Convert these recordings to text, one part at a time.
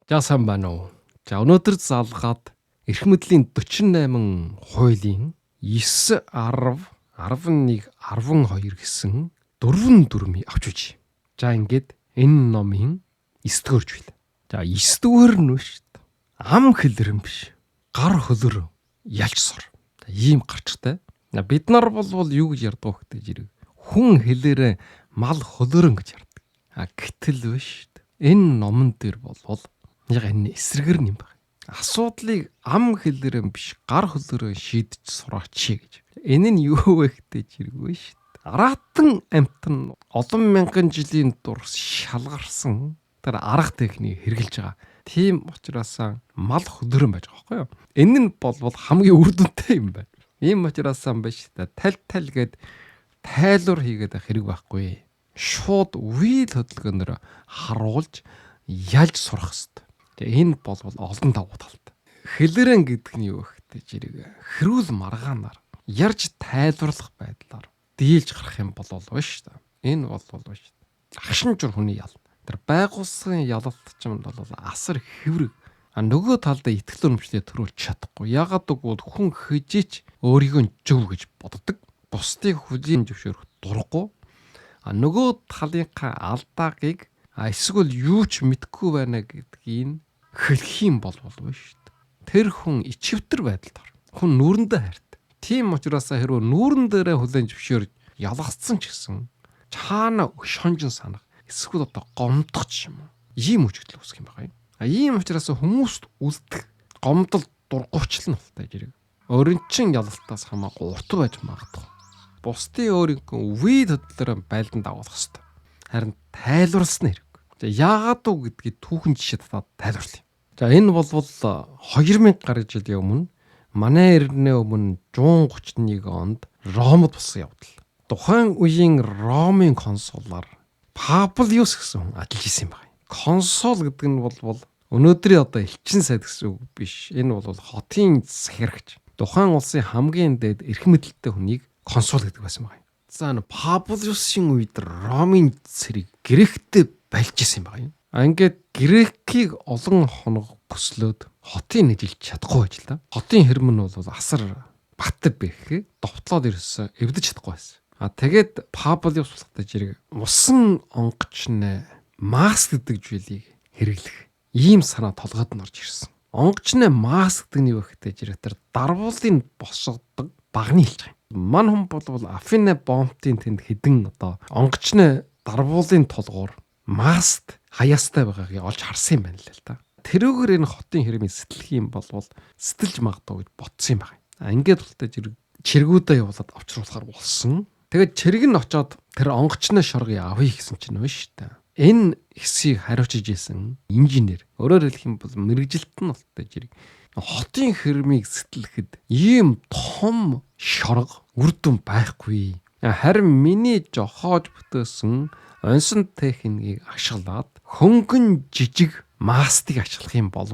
За сайн байна уу? За өнөөдөр залгаад эрх мэдлийн 48 хуулийн 9, 10, 11, 12 гэсэн дөрвөн дүрмийг авч үжи. За ингээд энэ номын 9-р зүйл. За 9-р нь биш. Ам хэлрэм биш. Гар хөлөр ялж сур. Ийм гарчтай. Бид нар бол юу гэж ярьдаг вэ гэдэг. Хүн хэлээрээ мал хөлөрөн гэж ярьдаг. Гэтэл биш. Энэ номон дээр бол яг энэ эсрэгэр юм байна. Асуудлыг ам хэлээрээ биш гар хөлөөрөө шийдэж сураач гэж. Энэ нь юу вэ гэдэг чирэггүй шүү дээ. Аратан амтан олон мянган жилийн турш шалгарсан тэр арга техник хэрэгжилж байгаа. Тийм учраас мал хөлөөрөн байж байгаа байхгүй юу? Энэ нь бол хамгийн үр дүнтэй юм байна. Ийм учраас биш та тал гээд тайлбар хийгээд хэрэг байхгүй. Шууд үйл хөдөлгөөнөөр харуулж ялж сурах хэрэгтэй. Тэгээ энэ бол олон давуу талтай. Хэлэрэн гэдэг нь юу вэ гэдэг жирэг хэрүүл маргаанаар ярьж тайлбарлах байдлаар дийлж гарах юм бол биш та. Энэ бол биш. Агшин жур хүний ял. Тэр байгуулсан ялалт ч юм бол асар хэврэг. Нөгөө талдаа итгэл үнэмшлээ төрүүлж чадахгүй. Ягаад гэвэл хүн хижиж өөрийгөө зөв гэж боддог. Бусдыг хүлийн зөвшөөрөх дурггүй. Нөгөө талынхаа алдаагийг эсвэл юу ч мэдэхгүй байна гэдгийг хэлэх юм бол биш шүү дээ. Тэр хүн ичвтер байдалд ор. Хүн нүүрэндээ хайртай. Тийм учраас хэрвээ нүүрэн дээрээ хүлэн зөвшөөрж ялгцсан ч гэсэн чаана шонжин санах эсвэл гомдох ч юм уу. Ийм үжигдэл үүсэх юм байна. Ийм учраас хүмүүст үлдэх гомдол дургуйчлал нь болтой жирэг. Өөрөнчин ялалтаас хамаагүй урт байж магадгүй. Бусдын өөрийнхөө үе төдлөөр байлдан дагуулах хэрэгтэй. Харин тайлбарласан хэрэг. За яагаад уу гэдгийг түүхэн жишээ татаад тайлбарлая. За энэ бол 2000 гаруй жилийн өмнө манай эрдэнэ өмнө 131 онд Ромод болсон явдал. Тухайн үеийн Ромын консулаар Паблиус гэсэн хүн ажиллаж исэн юм байна. Консул гэдэг нь бол өнөөдрийн элчин сайд гэсэн үг биш. Энэ бол хотын захирагч. Тухайн улсын хамгийн дээд эрх мэдэлтэй хүнийг консул гэдэг байсан байна. За Паблиусын үед Ромын цэрэг Гректэй байлж исэн юм байна. Ингээд Грекийг олон хоног көслөөд хотын нэжилж чадахгүй байж л да. Хотын хэрэм нь бол асар бат бэх довтлоод ирсэн эвдэж чадахгүй байсан. Тэгээд Паблиус болохтой жирэг усан онгочны маск гэдэг зүйлийг хэрэглэх ийм санаа толгойд нь орж ирсэн. Онгочны маск гэдэг нь юу гэхтэй жирэг тэр дарвуулын босгодог багны хэлж байгаа юм. Ман хүн бол Афине бомбтын тэнд хідэн онгочны дарвуулын толгуур маст хаяастай байгааг олж харсан юм байна л та. Тэрүүгээр энэ хотын хэрмийн сэтгэлх юм бол сэтгэлж магадгүй гэж ботсон юм байна. Ингээд болтой чиргүүдээ явуулаад авчруулахар болсон. Тэгээд чирэг нь очоод тэр онгочны шоргыг авъя гэсэн чинь биш та. Энэ хэсгийг хариуцж исэн инженер. Өөрөөр хэлэх юм бол мэрэгжилт нь болтой жирэг. Хотын хэрмийг сэтгэлэхэд ийм том шорго үр дүн байхгүй. Харин миний жохоож бүтээсэн онсон техникийг ашиглаад хөнгөн жижиг мастыг ашиглах юм бол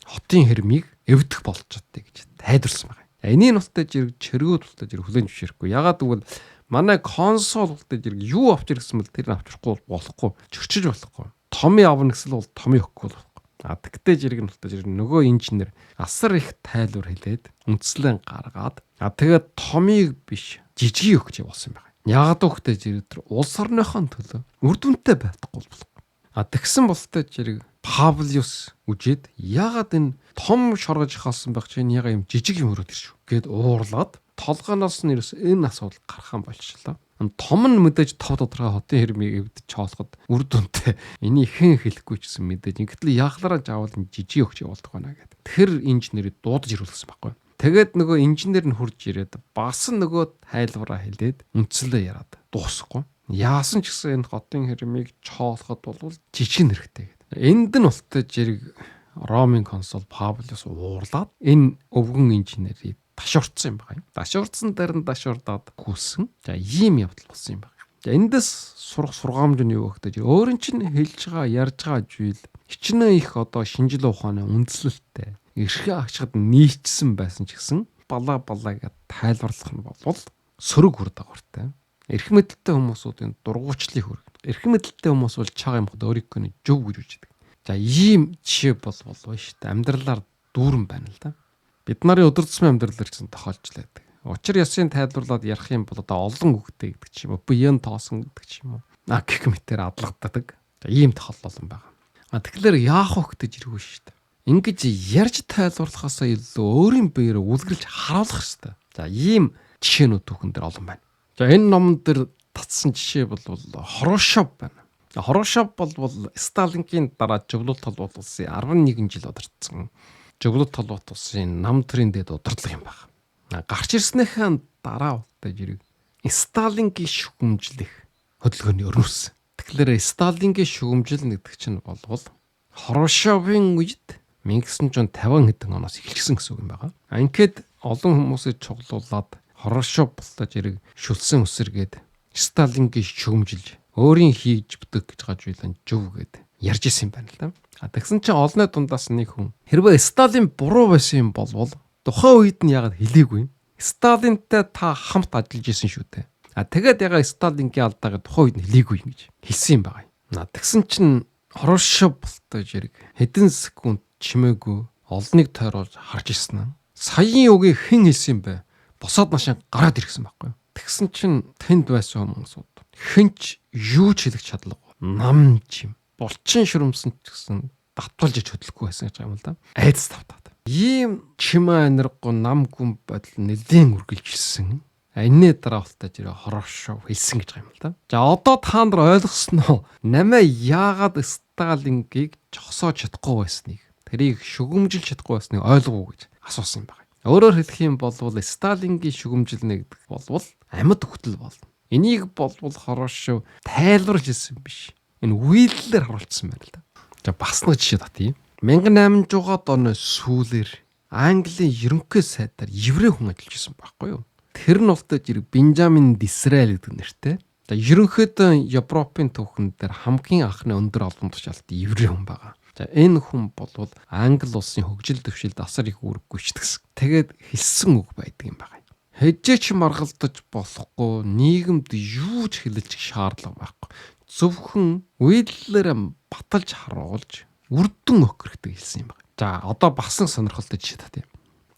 хотын хэрмийг эвдэх болж чаддаг гэж тайлбарсан байна. Энийн устай жирэг чиргүүд устай жирэг хүлэн зөвшөөрөхгүй. Ягаад гэвэл манай консул устай жирэг юу авч ирсэн бэл тэр нь авчрахгүй болохгүй, чөрчиж болохгүй. Томьёо авна гэсэн бол томьёо өгөхгүй болохгүй. Тэгтээ жирэг нь устай жирэг нөгөө инженер асар их тайлбар хэлээд үндслэн гаргаад тэгээд томьёог биш жижиг өгч явуулсан юм байна. Ягаад гэвэл жирэг тэр улс орныхон төлөө үр дүнтэй байхгүй болохгүй. Тэгсэн болтой жирэг Паблиус үжээд ягаад энэ том шоргож хаалсан байх чинь яга юм жижиг юм өрөөд ирш гэд уурлаад толгоноос нь энэ асуудал гархан болчихлоо. Том нь мэдээж тов тодорхой хотын хэрмийг эвдэж чоолоход үр дүнтэй. Энийг хэн хэлэхгүй ч гэсэн мэдээж. Ингэтэл яглараа жаавал жижиг өгч явуулдаг байна гэдэг. Тэр инженерийг дуудаж ирүүлсэн байхгүй. Тэгээд нөгөө инженер нь хурж ирээд бас нөгөө тайлбараа хэлээд үндслээ яриад дуусахгүй. Яасан ч гэсэн энэ хотын хэрмийг чоолоход бол жижиг нэрхтэй. Энд нь болтой жирэг Ромын консул Паблиус уурлаад энэ өвгөн инженерийг ташуурцсан юм байна. Ташуурцсан дээр нь ташуурдаад хүүсэн. За ийм явдал болсон юм байна. За эндээс сурах сургаамж нь юу вэ гэхээр өөрийн чинь хэлж байгаа ярьж байгаа зүйл хичнээн их шинжлэх ухааны үндэслэлтэй эрхээ агчид нийцсэн байсан ч гэсэн балаа гэд тайлбарлах нь бол сөрөг үр дагавартай. Эрх мэдэлтэй хүмүүсүүдийн дургуйчлыг хүргэх. Эрх мэдэлтэй хүмүүс бол чагаа юм хад өөрийнхөө зөв гэж үздэг. За ийм жишээ болов шүү дээ. Амьдралаар дүүрэн байна л да. Бид нарын өдөр тутмын амьдралаар ч тохиолж лээдэг. Учир ёсыг тайлбарлаад ярих юм бол одоо олон үгтэй гэдэг ч юм уу, биеийн тоосон гэдэг ч юм уу. Гэх мэтээр адлагддаг. За ийм тохиолдол байгаа. Тэгэхээр яах вэ гэж ирэх шүү дээ. Ингэж ярьж тайлбарлахаасаа илүү өөрийн биеэр үлгэрж харуулах хэрэгтэй. За ийм жишээнүүд түүхэн дээр олон байна. За энэ номон дээр татсан жишээ бол Хорошов байна. Хорошов бол Сталингийн дараа Жовлот толгойд улсын 11 жил удирдсан. Жовлот толгойд улсын нам төрийн дэд удирдлага юм байна. Гарч ирснийхээ дараа удаа жирэг Сталингийн шүгэмжлэх хөдөлгөөний өрнөсөн. Тэгэхээр Сталингийн шүгэмжил гэдэг чинь болвол Хорошовын үед 1950 хэдэн оноос эхэлсэн гэсэн үг юм байна. Ингээд олон хүмүүсийг чуглуулад Хорошов болтож ирэг шүлсэн үсэргээд Сталингийн шүгэмжилж өөрийн хийж бүдэг гэж гаж байлаа жив гээд ярьж исэн юм байна л да. Тэгсэн чинь олонний дундаас нэг хүн хэрвээ Сталин буруу байсан юм болвол тухайн үед нь яагаад хэлээгүй? Сталинтай та хамт ажиллаж исэн шүү дээ. Тэгээд ягаад Сталингийн алдаагаа тухайн үед нь хэлээгүй юм гэж хэлсэн юм байна. Тэгсэн чинь Хорошов болтож ирэг хэдэн секунд чимээгүй олныг тойруулж харж ирсэн. Саяын үгийг хэн хэлсэн бэ? Босоод машин гараад ирсэн байхгүй. Тэгсэн чинь тэнд байсан хүмүүсүүд хэнч юу ч хэлэх чадлаггүй. Нам чим. Булчин шүрмсэн ч гэсэн татвалж иж хөдлөхгүй байсан гэж юм л да. Айдас тавтаад. Ийм чимээ анирггүй нам гүн бодол нэлийн үргэлжилсэн. Энэний дараа болтой жирэ Хорошов хэлсэн гэж юм л да. За одоо та нар ойлгосон уу? Намаа яагаад Сталингийг жогсоож чадахгүй байсныг, тэрийг шүгэмжилж чадахгүй байсныг ойлгов гэж асуусан юм байна. Өөрөөр хэлэх юм бол Сталингийн шүгэмжилнэ гэдэг бол амьд хөтөл болно. Энийг болвол Хорошов тайлбарж хэлсэн биш. Энэ үйлдэлээр харуулсан байна л да. За бас нэг жишээ татъя. 1800-аад оны сүүлээр Английн ерөнхий сайдаар еврей хүн ажиллаж байсан байхгүй юу? Тэр нь болтой жирэг Бенжамин Дисраэль гэдэг нэртэй. За ерөнхийдөө Европын түүхэн дээр хамгийн анхны өндөр албан тушаалт еврей хүн байгаа. За энэ хүн болвол Англи улсын хөгжил дэвшилд асар их үүрэг гүйцэтгэсэн. Тэгээд хэлсэн үг байдаг юм байна. Хэжээч маргалдаж болохгүй, нийгэмд юу ч хэлэлж шаардлага байхгүй. Зөвхөн үйлдэлээр баталж харуулж үрдэн өгөх хэрэгтэй хэлсэн юм байна. За одоо бас нэг сонирхолтой жишээ татъя.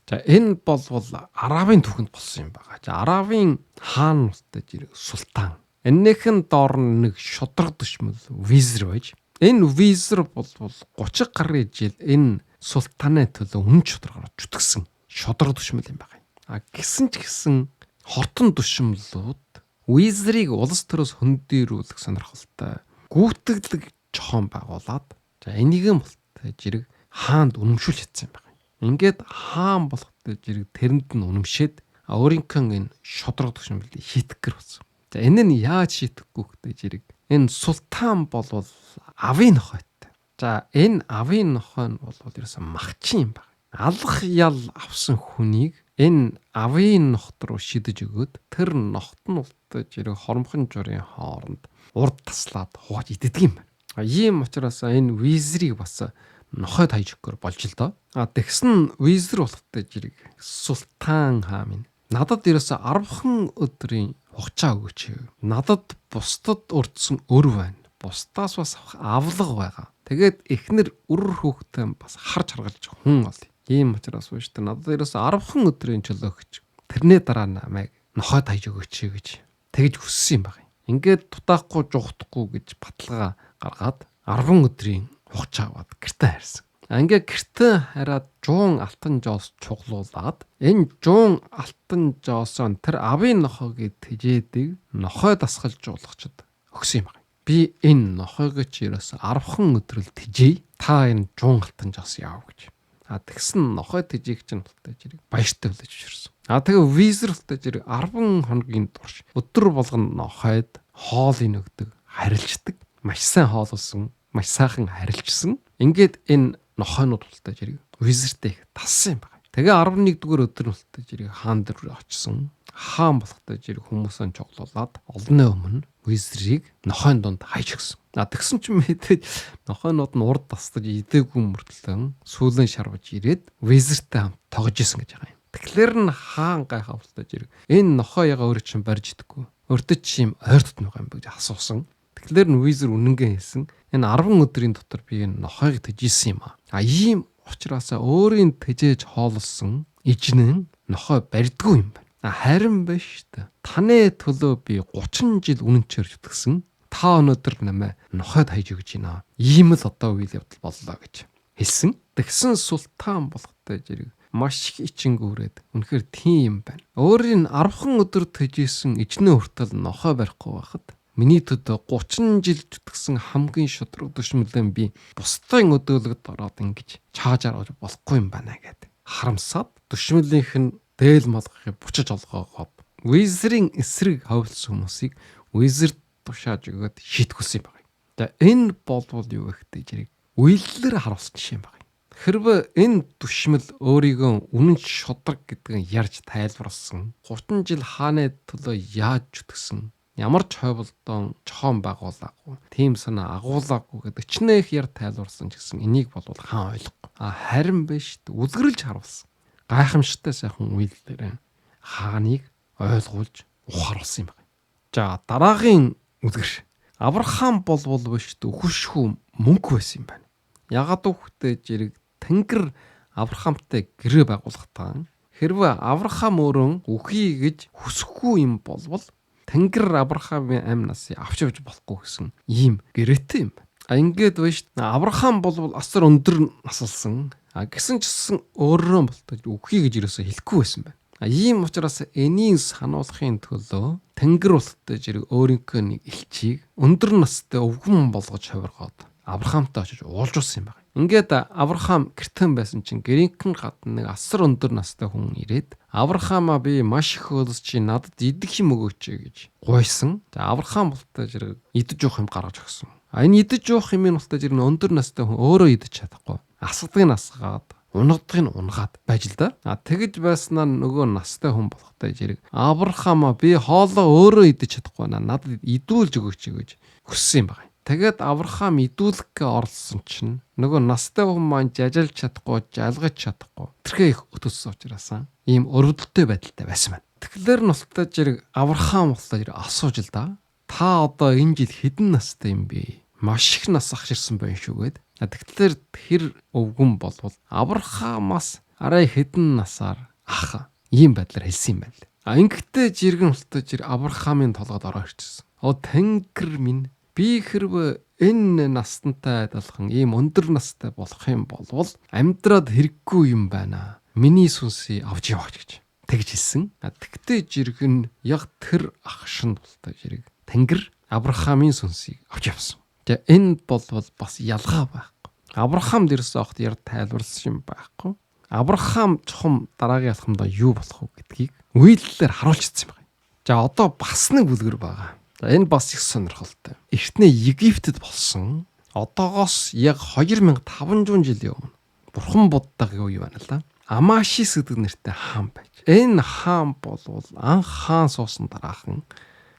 За энэ болвол Арабын түүхэнд болсон юм байна. За Арабын хаан нуттай жирэг султан. Энэхэн доор нэг шудраг дэшмэл визир байж. Энэ визир болвол 30 гаруй жил энэ султаны төлөө үн шударгаар зүтгэсэн шудраг дэшмэл юм байна. Гисэн ч гэсэн хортон дэшмлүүд визирийг улс төрөөс хөндөрүүлэх сонирхолтой гүйтгэдэг жохон байгуулад за энийг нь болтой жирэг хаанд үнэмшүүл чадсан юм байна. Ингээд хаан болохтой жирэг тэрэнд нь үнэмшээд өөрийнхөө энэ шудраг дэшмэлийг шийтгэх гэр болсон. За энэ нь яаж шийтгэхгүй гэдэг жирэг энэ султан болвол авийн нохойтой. За энэ авийн нохой нь болвол ерөөсөн магчин юм байна. Алах ял авсан хүнийг энэ авийн нохт руу шидэж өгөөд тэр нохт нь болтой жирэг хормхон журийн хооронд урд таслаад хувааж иддэг юм байна. Ийм учраас энэ визирийг бас нохойд хайж өгөхөр болж л доо. Тэгсэн визир болохтой жирэг султан хаа минь надад ерөөсө 10хан өдрийн хугацаа өгөөч. Надад бусдад урдсан өр байна. Бусдаас бас авлага байгаа. Тэгээд эхнэр үр хүүхдээ бас харж харгалж хүн олъё. Ийм учраас биш тэ надад ерөөсө 10хан өдрийн чөлөө өгч. Тэрний дараа намайг нохойд хайж өгөөч гэж тэгж хүссэн юм байна. Ингээд тутаахгүй жухдахгүй гэж баталгаа гаргаад 10 өдрийн хугацаа аваад гэртээ хайрсан. Ингээ гэртээ хараад жуун алтан жоос чуглуулад энэ жуун алтан жоосоо тэр авийн нохойг тэжээдэг нохой дасгалж жуулгачд өгсөн юм байна. Би энэ нохойг ч ерөөс 10хан өдрөл тэжээ. Та энэ жуун алтан жоос яав гэж. Тэгсэн нохой тэжээх чинь болтой жирэг баяртай болж ирсэн. Тэгээ визер болтой жирэг 10 хоногийн турш өдөр болгоно нохойд хоолыг өгдөг, харилждаг. Маш сайн хоолсон, маш сайхан харилжсан. Ингээд энэ нохойнууд болтой жирэг визертэй тассан юм байна. Тэгээ 11-р өдөр болтой жирэг хаан дээр очсон. Хаан болохтой жирэг хүмүүсээ чоглуулад олонний өмнө визрийг нохойн донд хайж өгсөн. Тэгсэн ч мэдээд нохойнууд нь урд тасдаж идээгүй мөртлөө сүүлэн шарваж ирээд визертэй хамт тогж исэн гэж байгаа юм. Тэгэхээр н хаан гайхав болтой жирэг энэ нохойгоо өөрөө чинь барьж идэхгүй. Өөртөө чи юм ойр дотн байгаа юм гэж асуусан. Тэгэхээр нь визер үнэнгээ хэлсэн. Энэ 10 өдрийн дотор би энэ нохойг тэжээсэн юм аа. Ийм учраас өөрийн тэжээж хооллсон эжнэн нохой барьдгүй юм байна. Харин биш та. Таны төлөө би 30 жил үнэнчээр зүтгсэн. Та өнөөдөр намайг нохойд хайж өгч байна. Ийм л одоо үйл явдал боллоо гэж хэлсэн. Тэгсэн султан болохтой зэрэг маш их ичингүүрээд үнэхээр тийм юм байна. Өөрийн 10 өдөр тэжээсэн эжнээ хүртэл нохой барихгүй байхад миний төдөө 30 жил зүтгсэн хамгийн шудраг дүшмэлэн би бусдын өдөөлөгд ороод ингэж чаажаар олж болохгүй юм байна гэд харамсаад дүшмэлийнх нь дээл малгахыг бучиж олгоогоод визерийн эсрэг хавлсан хүмүүсийг визер тушааж өгөөд шийтгүүлсэн юм байна. За энэ болвол юу гэхтэй зэрэг үйлдэлээр харуулсан жишээ юм байна. Хэрвээ энэ дүшмэл өөрийгөө үнэн шудраг гэдгийг ярьж тайлбарлсан 30 жил хааны төлөө яаж зүтгсэн ямар ч хойволдон чохон байгуулаагүй тийм санаа агуулаагүй гэдэг өчнөөх яар тайлбарлсан ч гэсэн энийг болвол хаан ойлгохгүй. Харин биш үлгэрэлж харуулсан. Гайхамшигтай сайхан үйлдэлээр хааныг ойлгуулж ухааруулсан юм байна. За дараагийн үлгэр. Авраам болвол биш өхөшхүү мөнгө байсан юм байна. Ягаад үхтэй зэрэг Тэнгэр Авраамтай гэрээ байгуулахтаа хэрвээ Авраам өөрөө үхий гэж хүсэхгүй юм болвол Тэнгэр Авраамын амь насыг авч явж болохгүй гэсэн ийм гэрээтэй юм байна. Ингээд биш Авраам болвол асар өндөр насалсан. Гэсэн чсэн өөрөө болтой үхий гэж юусоо хэлэхгүй байсан байна. Ийм учраас энийг сануулахын төлөө Тэнгэр болтой зэрэг өөрийнхөө нэг элчийг өндөр настай өвгөн болгож хувиргаад Авраамтай очиж уулзуулсан юм байна. Ингээд Авраам гэртэн байсан чинь гэрийнхэн гадна нэг асар өндөр настай хүн ирээд Авраамаа би маш их өөс чи надад идэх юм өгөөч гэж гуйсан. За Авраам болтой зэрэг идэж уух юм гаргаж өгсөн. Энэ идэж уух юм болтой зэрэг өндөр настай хүн өөрөө идэж чадахгүй. Асгадыг асгаад унгадыг унгаад байж л да. Тэгэж байснаа нөгөө настай хүн болохтой зэрэг Авраамаа би хоолоо өөрөө идэж чадахгүй надад идүүлж өгөөч гэж хүссэн юм байна. Тэгээд Авраам идүүлэхээ оролцсон чинь нөгөө настай хүн маань жажалж чадахгүй, жалгаж чадахгүй. Тэрхээ их өтөссөн учраас ийм өрөвдөлтөй байдалтай байсан байна. Тэгэхээр нь болтой зэрэг Авраам болтой зэрэг асууж л да. Та одоо энэ жил хэдэн настай юм бэ? Маш их нас ахширсан байна шүүгээд. Тэгэхээр тэр өвгөн болвол Авраамаас арай хэдэн насаар ах ийм байдлаар хэлсэн юм байна. Ингэхдээ жиргэн болтой зэрэг Авраамын толгойд ороо ирчихсэн. Тэнгэр минь би хэрвээ энэ настантай адилхан ийм өндөр настай болох юм болвол амьдраад хэрэггүй юм байна. Миний сүнсийг авч яваач гэж тэгж хэлсэн. Тэгтээ жиргэн яг тэр ах шин болтой зэрэг Тэнгэр Авраамын сүнсийг авч явсан. Тэгээ энэ болвол бас ялгаа байхгүй. Авраам дэрс огт яар тайлбарлсан юм байхгүй. Авраам чухам дараагийн алхамдаа юу болох вэ гэдгийг үйлдэлээр харуулчихсан юм байна. За одоо бас нэг үлгэр байгаа. За энэ бас их сонирхолтой. Эртний Египтэд болсон одоогоос яг 2500 жилийн өмнө Бурхан буддаг юу байна л да. Амашис гэдэг нэртэй хаан байж. Энэ хаан болвол анх хаан суусан дараахан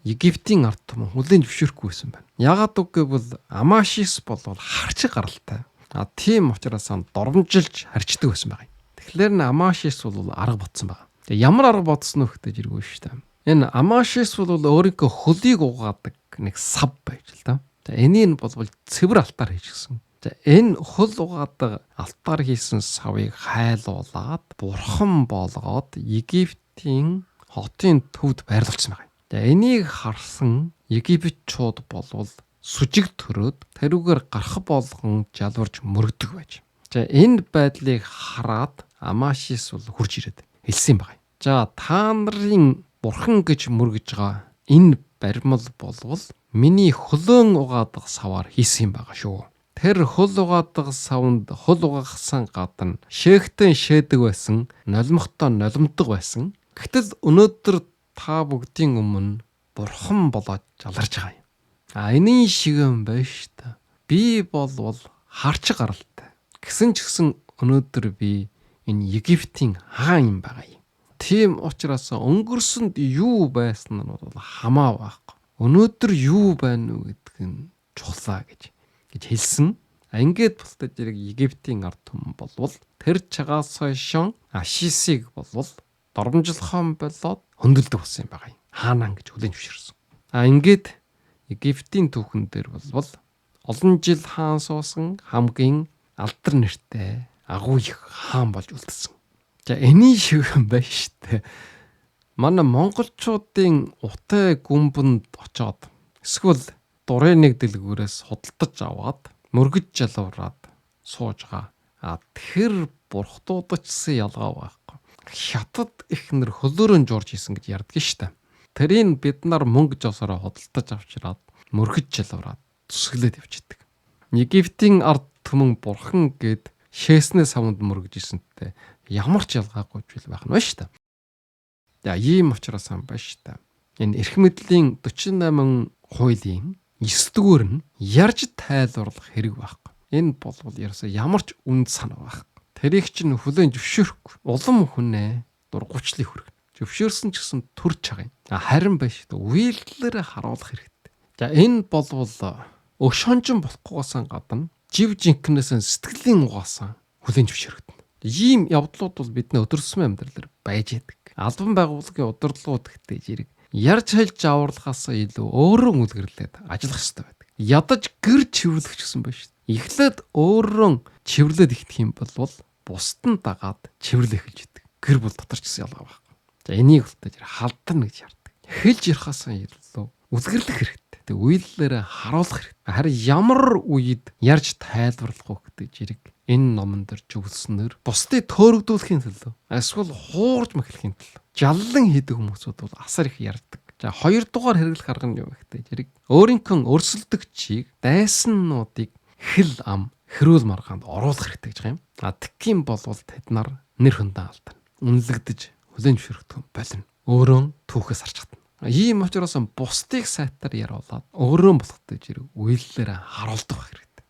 Египтийн ард түмэн хүлээн зөвшөөрөхгүй байсан байна. Ягаад гэвэл Амашис болвол харчиг гаралтай. Тийм учраас доромжилж харьцдаг байсан байна. Тэгэхээр н Амашис бол арга ботсон байна. Ямар арга ботсон вэ гэдэг зэрэг шүү дээ. Энэ Амашис бол өөрийнхөө хөлийг угаадаг нэг сав байж л да. За энийг болвол цэвэр алтаар хийчихсэн. За энэ хөл угаадаг алтаар хийсэн савыг хайлуулад бурхан болгоод Египтийн хотын төвд байрлуулсан байна. За энийг харсан Египтчууд болвол сүжиг төрөөд тэрүүгээр гарах болгон жалварж мөрөгдөг байж. За энэ байдлыг хараад Амашис бол хурж ирээд хэлсэн байна. За та нарын Бурхан гэж мөргөж байгаа энэ баримл болвол миний хөлөөн угаадаг саваар хийсэн юм байгаа шүү. Тэр хөл угаадаг савнд хөл угаахсан гадна шээгтэн шээдэг байсан, нулимхтой нулимдаг байсан. Гэтэл өнөөдөр та бүгдийн өмнө Бурхан болоод жаларж байгаа юм. Энийн шиг юм байна шүү дээ. Би болвол харч гаралтай. Гэсэн ч гэсэн өнөөдөр би энэ Египтийн хаан юм байгаа юм. Тийм учраас өнгөрсөнд юу байсан нь бол хамаа байхгүй. Өнөөдөр юу байна вэ гэдэг нь чухлаа гэж хэлсэн. Ингээд болтой зэрэг Египтийн ард түмэн болвол тэр чагаас хойшон Ашисыг болвол доромжлохон болоод хөндлөдөг болсон юм байна. Хаанаа гэж хүлээн зөвшөөрсөн. Ингээд Египтийн түүхэн дээр бол олон жил хаан суусан хамгийн алдар нэртэй агуу их хаан болж үлдсэн. За энэний шиг юм байна штэ. Манай монголчуудын утай гүмбэнд очоод эсвэл дурын нэг дэлгүүрээс худалдаж аваад мөргөж жалуураад сууж байгаа. Тэр бурхтуудачсан ялгаа байхгүй. Хятад ихнэр хөлөөрөө жуурж исэн гэж ярьдаг штэ. Тэрийг бид нар мөнгө жосороо худалдаж авчираад мөргөж жалуураад төсөглөөд явчихдаг. Египтийн ард түмэн бурхан гээд шээснээ савнд мөргөж исэнтэй ямар ч ялгаагүй зүйл байх нь ба штэ. За ийм учраас юм ба штэ. Энэ эрх мэдлийн 48 хуулийн 9-р нь ярьж тайлбарлах хэрэг байхгүй. Энэ бол ерөөсөө ямар ч үнд санаа байхгүй. Тэрийг чинь хүлээн зөвшөөрөхгүй. Улам хүнээ дургуйчлыг хүргэнэ. Зөвшөөрсөн ч гэсэн төр чагаа юм. Харин байж үйлдэлээр харуулах хэрэгтэй. За энэ бол өшөнжин болохгүйгээс гадна жив жинкнээс сэтгэлийн угаасан хүлээн зөвшөөрөгдөнө. Ийм явдлууд бол бидний өдөр тутмын амьдралаар байж байдаг. Албан байгууллагын удирдлагууд гэхдээ зэрэг ярьж хэлж авралгаас илүү өөрөө үлгэрлээд ажиллах хэрэгтэй байдаг. Ядаж гэр чивэрлэх гэсэн байна шүү дээ. Эхлээд өөрөө чивэрлээд ихтэх юм бол бусд нь дагаад чивэрлэх эхэлж идэг. Гэр бүл дотор ч гэсэн ялгаа байхгүй. За энийг үлдээж халдна гэж ярьдаг. Хэлж ярихаас илүү үлгэрлэх хэрэгтэй. Тэг үйлдэлээр харуулах хэрэгтэй. Харин ямар үед ярьж тайлбарлах вэ гэдэг зэрэг энэ номон дээр зөвлөснөр бусдыг төөрөгдүүлэхийн төлөө эсвэл хуурж махлахын төлөө жаллан хийдэг хүмүүсүүд бол асар их ярьдаг. За хоёрдугаар хэрэглэх арга нь юу вэ гэдэг зэрэг өөрийнхөө өрсөлдөгчийг дайсаннуудыг хэл ам хэрүүл маргаанд оруулах хэрэгтэй гэж юм. Тэгхийн бол тэд нар нэр хүндээ алдана. Үнэлэгдэж хүлээн зөвшөөрөгдөх болно. Өөрөө түүхээс харж чадна. Ийм учраас бусдыг сайтар яриулаад өөрөө болохтой зэрэг үйлдэлээр харуулдаг хэрэгтэй.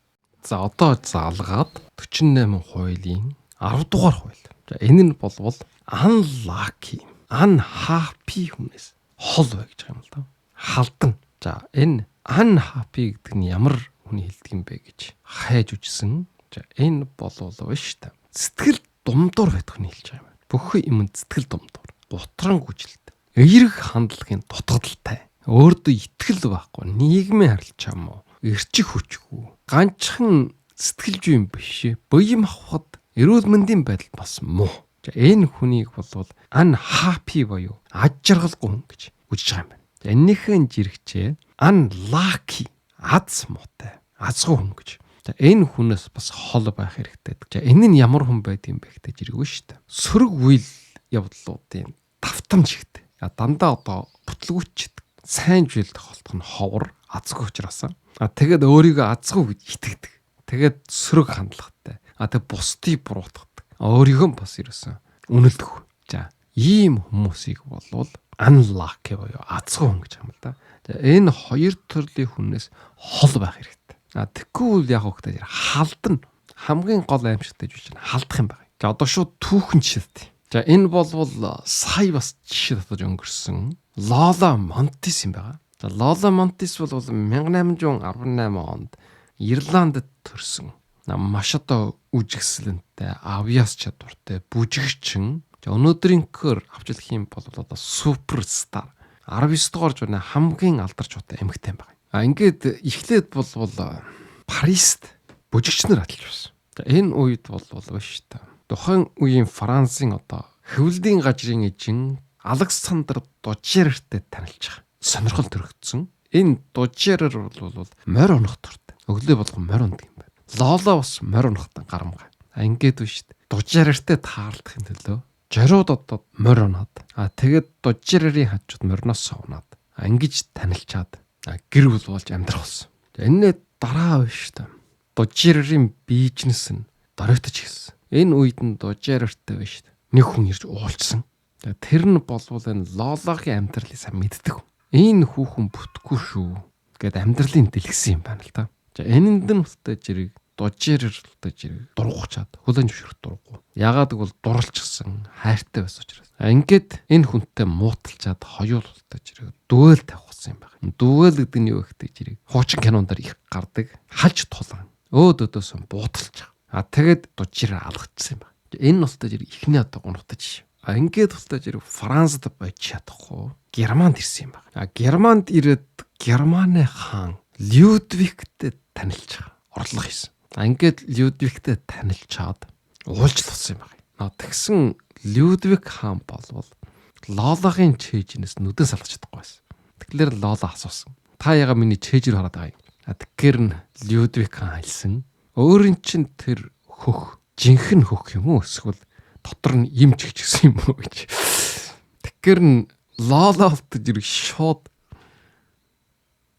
За одоо залгаад 48 хуулийн 10 дугаар хууль. За энэ нь болвол unlucky, unhappy хүнээс хол бай гэж юм л да. Халдан. За энэ unhappy гэдэг нь ямар хүний хэлдэг юм бэ гэж хайж үжсэн. За энэ болвол биш та. Сэтгэл думдуур байдаг хүний хэлж байгаа юм. Бүх юмд сэтгэл думдуур. Гутран гүжилт. Эерэг хандлагын дутагдaltaй. Өөртөө итгэл байхгүй. Нийгмийн харилцаа мó. Эрчих хүчгүй. Ганцхан сэтгэлж юм биш. Буян авахд эрүүл мэндийн байдал бас муу. За энэ хүнийг бол unhappy буюу аж жаргалгүй хүн гэж үзэж байгаа юм байна. За энэнийхэн жирэгчээ unlucky аз муутай. Азгүй хүн гэж. За энэ хүнээс бас хол байх хэрэгтэй. За энэ нь ямар хүн байдığım бэ гэдэг жирэгвэ шүү дээ. Сөрөг үйл явдлуудын давтамж ихтэй. Дандаа одоо бүтлгүүчд сайн зүйл тохиолдох нь ховор азгүй учраас. Тэгээд өөрийгөө азгүй гэж итгэдэг. Тэгээд сөрөг хандлагатай. Тэгээд бусдыг буруутгадаг. Өөрийгөө бас ерөөсөн үнэлдэг. За ийм хүмүүсийг болвол unlucky буюу азгүй хүн гэж юм л да. За энэ хоёр төрлийн хүнээс хол байх хэрэгтэй. Тэгвэл яг хөөхтэй халдна. Хамгийн гол аимшигтай зүйл чинь халдах юм байна. За одоо шууд түүхэн жишээлт. За энэ болвол сая бас жишээ татаж өнгөрсөн Лола Монтис юм байна. За Лола Монтис бол 1818 онд Ирландд төрсөн. Маш одоо үжигсэлэнтэй, авьяас чадвартай, бүжигчин. За өнөөдрийнхөөр авч хэлэх юм бол одоо суперстар 19 дугаар зууны хамгийн алдарчуутай эмэгтэй юм байна. Ингээд эхлээд бол Парист бүжигчнэр ажиллаж байсан. За энэ үед бол биш та. Тухайн үеийн Францын одоо хөвлөдийн гажрын эжин Александр Дужерертэй танилцж байгаа. Сонирхол төрөгдсөн. Энэ Дужерер бол морь унах дуртай. Өглөө болгон морь унадаг юм байна. Лола бас морь унахтан гарамгай. Ингээд биш шүү дээ. Дужерертэй таарлахын төлөө жорууд одоо морь унаад. Тэгээд Дужерерийн хажууд морьноос сувнаад. Ингэж танилцаад гэр бүл болж амьдрах болсон. Энэ дараа биш шүү дээ. Дужерерийн бизнес нь дөрөвтөж хэлсэн. Энэ үед нь Дужерертэй биш шүү дээ. Нэг хүн ирж уулзсан. Тэр нь болвол энэ Лолагийн амьдралыг сайн мэддэг. Энэ хүүхэн бүтггүй шүү гэд амьдралыг дэлгэсэн юм байна л да. За энэнд нь хөтөж зэрэг Дужерертэй зэрэг дургуучаад хүлэн зөвшөөрөх дурггүй. Ягаад гэвэл дурлцсан хайртай байсан учраас. Ингээд энэ хүнтэй мууталчаад хоёултай зэрэг дүэл тавихсан юм байна. Дүэл гэдэг нь юу гэхтэй зэрэг хуучин кинондор их гардаг. Халж тулан өөд өдөөс бууталж байгаа. Тэгээд Дужерер алгацсан юм байна. Энэ нустай зэрэг ихний одоо гонхтой жишээ. Ингээд тустай зэрэг Францад байж чадахгүй Германд ирсэн юм байна. Германд ирээд Германы хаан Людвигтэй танилж байгаа. Орлого хийсэн. Ингээд Людвигтэй танилчаад уулзлсан юм байна. Тэгсэн Людвиг хаан болвол Лолагийн чэйжнээс нүдэн салгаж чадахгүй байсан. Тэгэхээр Лола асуусан. Та яга миний чэйжээр хараад байгаа юм. Тэгэхээр нь Людвиг хаан хэлсэн. Өөрийн чинь тэр хөх жинхэнэ хөх юм уу? Эсвэл дотор нь имж гिचсэн юм уу гэж. Тэгэхээр нь Лола болтож ирэх шууд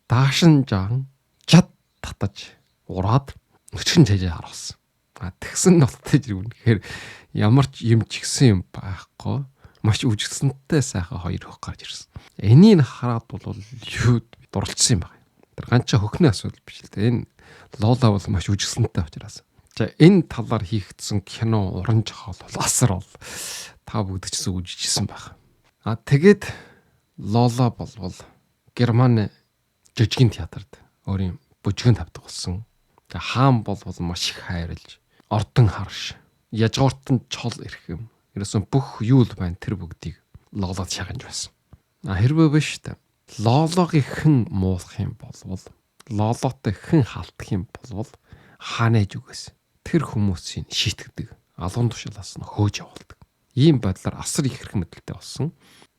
даашин жаан жад татаж ураад өчгөн чэйжээ харуулсан. Тэгсэн нь болтож ирэх үнэхээр ямар ч имж гисэн юм байхгүй. Маш үжигсэнтэй сайхан хоёр хөх гарч ирсэн. Энийг хараад бол юу дурлцсан юм байна. Тэр ганцаа хөхний асуудал биш л дээ. Энэ Лола бол маш үжигсэнтэй учраас. За энэ талаар хийгдсэн кино уран зохиол бол асар бол та бүгд ч гэсэн үжижсэн байх. Тэгээд Лола болвол Германы жижигэн театрт өөрийн бүжгэн тавьдаг болсон. Хаан болвол маш их хайрлж, ордон харш, яжгууртан чол ирхэм. Ерөөсөн бүх юу л байна тэр бүгдийг Лолод шагнаж байсан. Хэрвээ биш та Лологыг хэн муулах юм болвол Лолотой хэн халтах юм болвол хаанэж үгээс тэр хүмүүсийн шийтгдэг алган тушаалаас нь хөөж явуулдаг. Ийм байдлаар асар их хэрэг мэдлэлтэй болсон.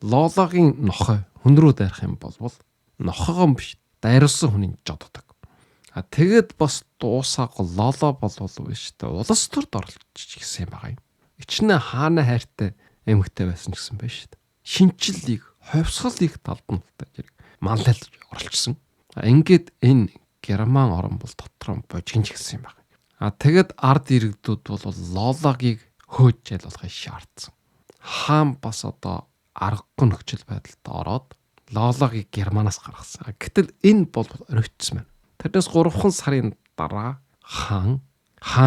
Лологийн нохой хүн рүү дайрах юм болвол нохоогоо биш дайруулсан хүний жоддог. Тэгэд бас дуусаагүй Лоло болвол биш та улс төрд оролцож гисэн юм байна. Ичнэ хаана хайртай эмэгтэй байсан гэсэн байна шүү дээ. Шинчлэлийг, ховсголыг талд нь зэрэг манлайлж оролцсон. Ингээд энэ Герман орн бол дотор нь божигч гэсэн юм байна. Тэгэд ард иргэдүүд бол Лологыг хөөж ялуулахыг шаардсан. Хаан бас одоо аргагүй нөхцөл байдалд ороод Лологыг Германаас гаргасан. Гэтэл энэ бол оройцсон байна. Тэрнээс 3 сарын дараа хаан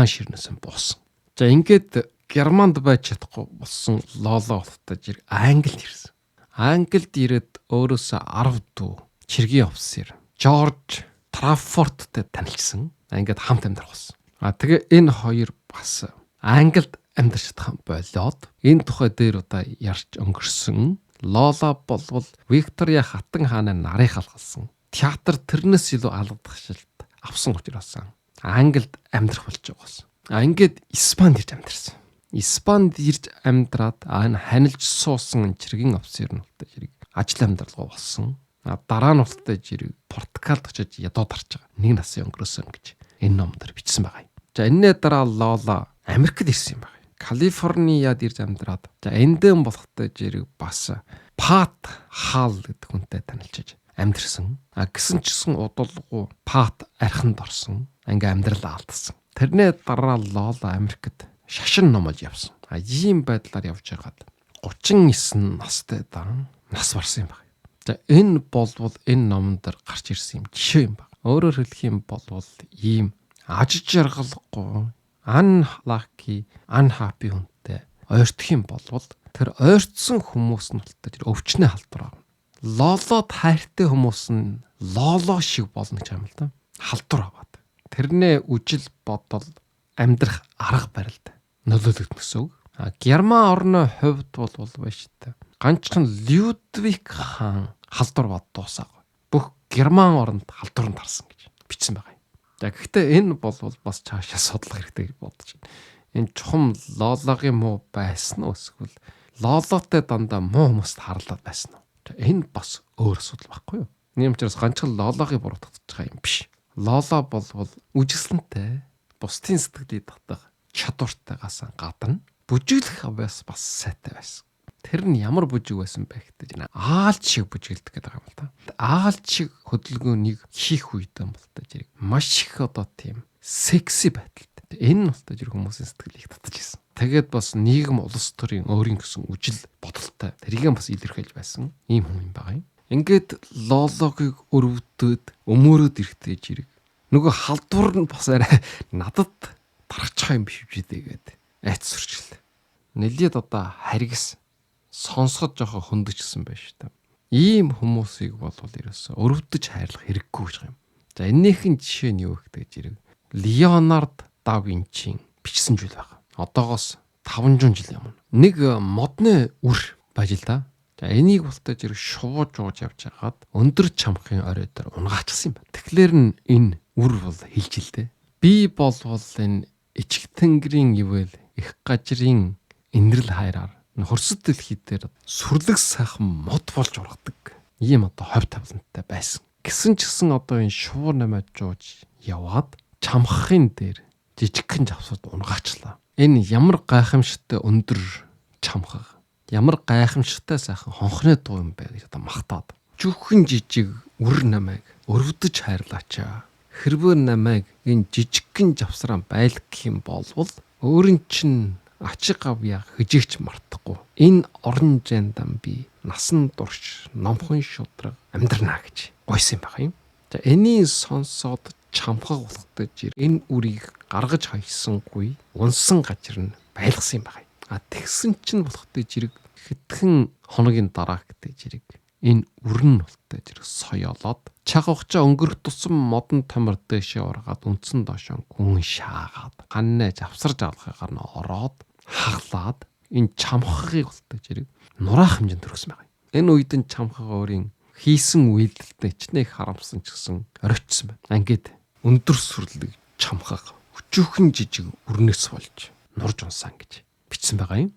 ширнэсэн буусан. За ингээд Германд байж чадахгүй болсон Лоло болтой зэрэг Англид ирсэн. Англид ирээд өөрөөсөө 10 дүү чиргийн офицер Жорж Траффорттэй танилцсан. Ингээд хамт амьдрах болсон. Тэгээ энэ хоёр бас Англид амьдарч чадах болоод энэ тухай дээр удаа ярьж өнгөрсөн. Лоло болвол Виктория хатан хааны нарыг халгалсан. Театр тэрнээс илүү алгадахшилт авсан учраас Англид амьдрах болж байгаа болсон. Ингээд Испанд ирж амьдарсан. Испанд ирж амьдраад энэ ханилж суусан чиргийн офицер нь болтой зэрэг ажил амьдралгаа болсон. Дараа нь болтой зэрэг Португалд очиж ядууд харж байгаа. 1 насын өнгөрөөсөн гэж энэ ном дээр бичсэн байгаа. За энэний дараа Лола Америкт ирсэн юм байна. Калифорниад ирж амьдраад за эндэн болохтой зэрэг бас Пат Хаал гэдэг хүнтэй танилцж амьдрсан. Гисэн ч гэсэн удалгүй Пат архинд орсон. Ингээ амьдралаа алдсан. Тэрний дараа Лола Америкт шашин номож явсан. Ийм байдлаар явж байгаад 39 настай дан нас барсан юм байна. За энэ болвол энэ номон дээр гарч ирсэн юм жишээ юм байна. Өөрөөр хэлэх юм болвол ийм ажиж жаргалгүй unlucky unhappy хүнтэй ойртох юм болвол тэр ойртсон хүмүүс нь болтой өвчнөө халдвар авна. Лолод хайртай хүмүүс нь Лоло шиг болно гэж юм л да. Халдвар аваад. Тэрнээ үжил бодол амьдрах арга барилд нөлөөлөгдөх гэсэн үг. Герман орны хувьд бол байж та ганцхан Людвиг хаан халдвар бод дуусаагүй. Бүх Герман оронд халдварнд харсан гэж бичсэн байгаа юм. За гэхдээ энэ бол бас цаашаа судлах хэрэгтэй бодож байна. Энэ чухам Лологийн муу байсан уу эсвэл Лолотой дандаа муу хүмүүст харлаад байсан уу? Энэ бас өөр асуудал байхгүй юу? Ийм учраас ганцхан Лологыг буруутгах юм биш. Лоло болвол үжигсэнтэй бусдын сэтгэлийг татах чадвартайгаас гадна бүжиглэх авьяас бас сайтай байсан. Тэр нь ямар бүжиг байсан бэ гэдэг чинь аалч шиг бүжиглдэг гэдэг юм л да. Аалч шиг хөдөлгөөнийг хийх үедээ болтой зэрэг маш их одоо тийм секси байдалтай. Энэ нь болтой зэрэг хүмүүсийн сэтгэлийг татаж ирсэн. Тэгээд бас нийгэм улс төрийн өөрийн гэсэн үжил бодолтой тэрийг бас илэрхийлж байсан ийм хүн юм байгаа юм. Ингээд Лологыг өрөвдөд өмөрөөд ирэхтэй зэрэг нөгөө халдвар нь бас арай надад тарахчих юм биш үү гэдэг айц сурчлаа. Нэлээд одоо харгас сонсоход жоохон хөндөгчсөн байж та. Ийм хүмүүсийг бол ерөөсөө өрөвдөж хайрлах хэрэггүй гэж юм. За энэхийн жишээ нь юу гэдэг зэрэг Леонард да Винчийн бичсэн зүйл байна. Одоогоос 500 жил юм. Нэг модны үр байж л да. За энийг болтой зэрэг шууд жууж явж хагаад өндөр чамхын орой дээр унгаачихсан юм байна. Тэгэхээр энэ үр бол хэлж л дээ. Би болвол энэ ичиг тэнгэрийн ивэл их гажрын инрэл хайраар хөрсөд дэлхий дээр сүрлэг сайхан мод болж ургадаг. Ийм одоо ховь тавлантай байсан. Гэсэн ч гэсэн одоо энэ шувуу намайг жууж яваад чамхын дээр жижигхэн завсууд унгаачлаа. Энэ ямар гайхамшигтай өндөр чамхаг, ямар гайхамшигтай сайхан хонхны дуу юм бэ гэж одоо магтаад. Жүхэн жижиг үр намайг өрөвдөж хайрлаачаа. Хэрвээ намайг энэ жижигхэн завсраа байлг гэх юм болвол өөрийн чинь ачиг авьяа хижигч мартахгүй. Энэ орон жандан би насан турш номхон шудраг амьдрнаа гэж гойсон байх юм. За энийг сонсоод чамхаг болохтой жир энэ үрийг гаргаж хайсангүй унсан гажир нь байлгсан юм байна. Тэгсэн чинь болохтой жирэг хэдхэн хоногийн дараа гэдэг жирэг энэ үрэн болтой жирэг соёолоод чаг ухчаа өнгөрөх тусам модон тамир дэшээ ургаад үндсэн доошоо гүн шаагаад ганнаа завсарж авахыгаар нь ороод хаглаад энэ чамхагыг болтой жирэг нураах хэмжээнд төрөсөн байна. Энэ үед нь чамхаг өөрийн хийсэн үйлдэлтэй хичнээн харамсан ч гэсэн оройцсон байна. Ингээд өндөр сүрлэг чамхаг өчүүхэн жижиг өрнөс болж нурж унсан гэж бичсэн байгаа юм.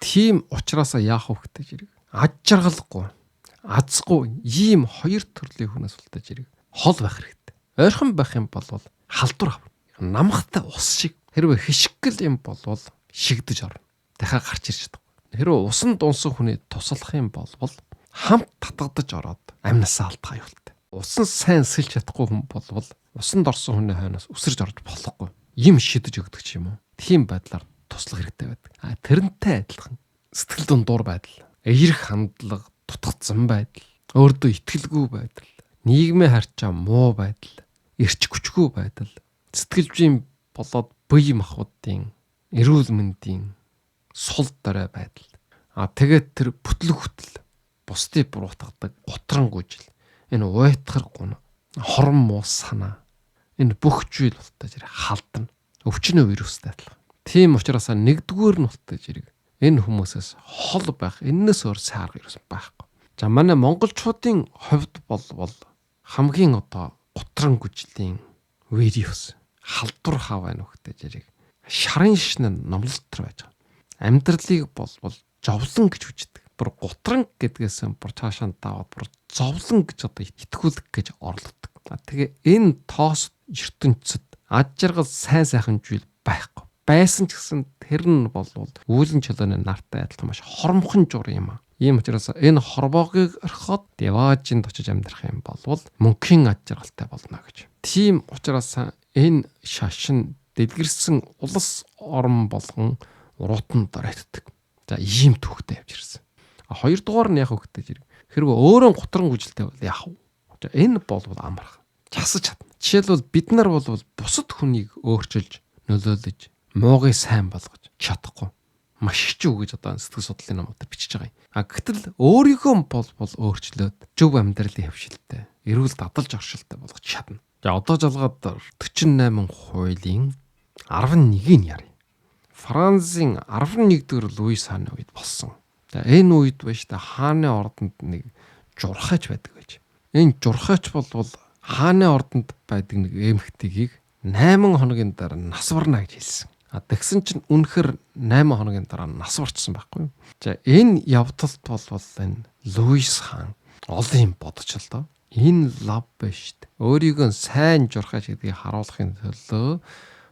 Тийм учраас яах вэ гэдэг жирэг аж жаргалгүй азгүй ийм хоёр төрлийн хүнээс болтой жирэг хол байх хэрэгтэй. Ойрхон байх юм бол халдвар авна. Намхтай ус шиг хэрвээ хишгэл юм болвол шигдэж орно. Дахиад гарч ирж чадахгүй. Хэрвээ усан дунсан хүний туслах юм болвол хамт татгадаж ороод амнасаа алдгаа юултай. Усан сайн сэлж чадахгүй хүн болвол усанд орсон хүний хойноос үсэрж орж болохгүй. Им шидэж өгдөг ч юм уу. Тийм байдлаар туслах хэрэгтэй байдаг. Тэрнтэй адилхан сэтгэл дундуур байдал, эерх хандлага, дутгацсан байдал, өөртөө итгэлгүй байдал, нийгмийн харьцаа муу байдал, эрч хүчгүй байдал, сэтгэлжийн болоод бие махбодын эрүүл мэндийн сул дорой байдал. Тэгээд тэр бүтлэг хөтөл бусдыг буруутгадаг гутран гүйжил. Энэ уйтгар гун хорон муу санаа. Энэ бүх зүйл болтой зэрэг халдна. Өвчнөө вирустай адилхан. Тийм учраас нэгдүгээр нь болтой зэрэг энэ хүмүүсээс хол байх, энэс өөр сайн арга ерөөс байхгүй. За манай монголчуудын хувьд бол хамгийн одоо гутран гүйжлийн вирус халдвар хав байна хөхтэй зэрэг шарын шишнэ номлолтор байж байгаа. Амьдралыг бол зовлон гэж үздэг. Бүр гутран гэдгээс бүр цаашаа даваад бүр зовлон гэж одоо итгүүлэх гэж орлогдог. Тэгээ энэ тоос ертөнцид аж жаргал сайн сайхан зүйл байхгүй. Байсан ч гэсэн тэр нь бол үүлэн чөлөөний нартай адилхан маш хормхон жур юм аа. Ийм учраас энэ хорвоогыг орхиод деважинд очиж амьдрах юм бол мөнхийн аж жаргалтай болно гэж. Тийм учраас энэ шашин дэлгэрсэн улс орон болгон уруутан доройтдаг. За ийм түүхтэй явж ирсэн. Хоёрдугаар нь яг хөхтэй зэрэг хэрвээ өөрөө гутран гүжилтэй бол яах вэ? Энэ бол амарх. Часаж чадна. Жишээлбэл бид нар бол бусад хүнийг өөрчилж, нөлөөлөж, муугыг сайн болгож чадахгүй. Маш их үг гэж одоо сэтгэл судлалын номуудад бичиж байгаа юм. Гэтэл өөрийгөө бол өөрчлөөд зөв амьдралын хөвшилтэй, эрүүл дадалж оршилтай болгож чадна. За одоо жалгаад 48 хуулийн 11-ийг нь ярив. Францын 11-р Луис хааны үед болсон. За энэ үед байж та хааны ордонд нэг журхайч байдаг байж. Энэ журхайч бол хааны ордонд байдаг нэг эмэгтэйгийг 8 хоногийн дараа нас барна гэж хэлсэн. Тэгсэн чинь үнэхээр 8 хоногийн дараа нас барчсан байхгүй юу? За энэ явдалт бол энэ Луис хаан олон юм бодож л доо. Энэ лав биш шүү дээ. Өөрийгөө сайн журхайч гэдгийг харуулахын төлөө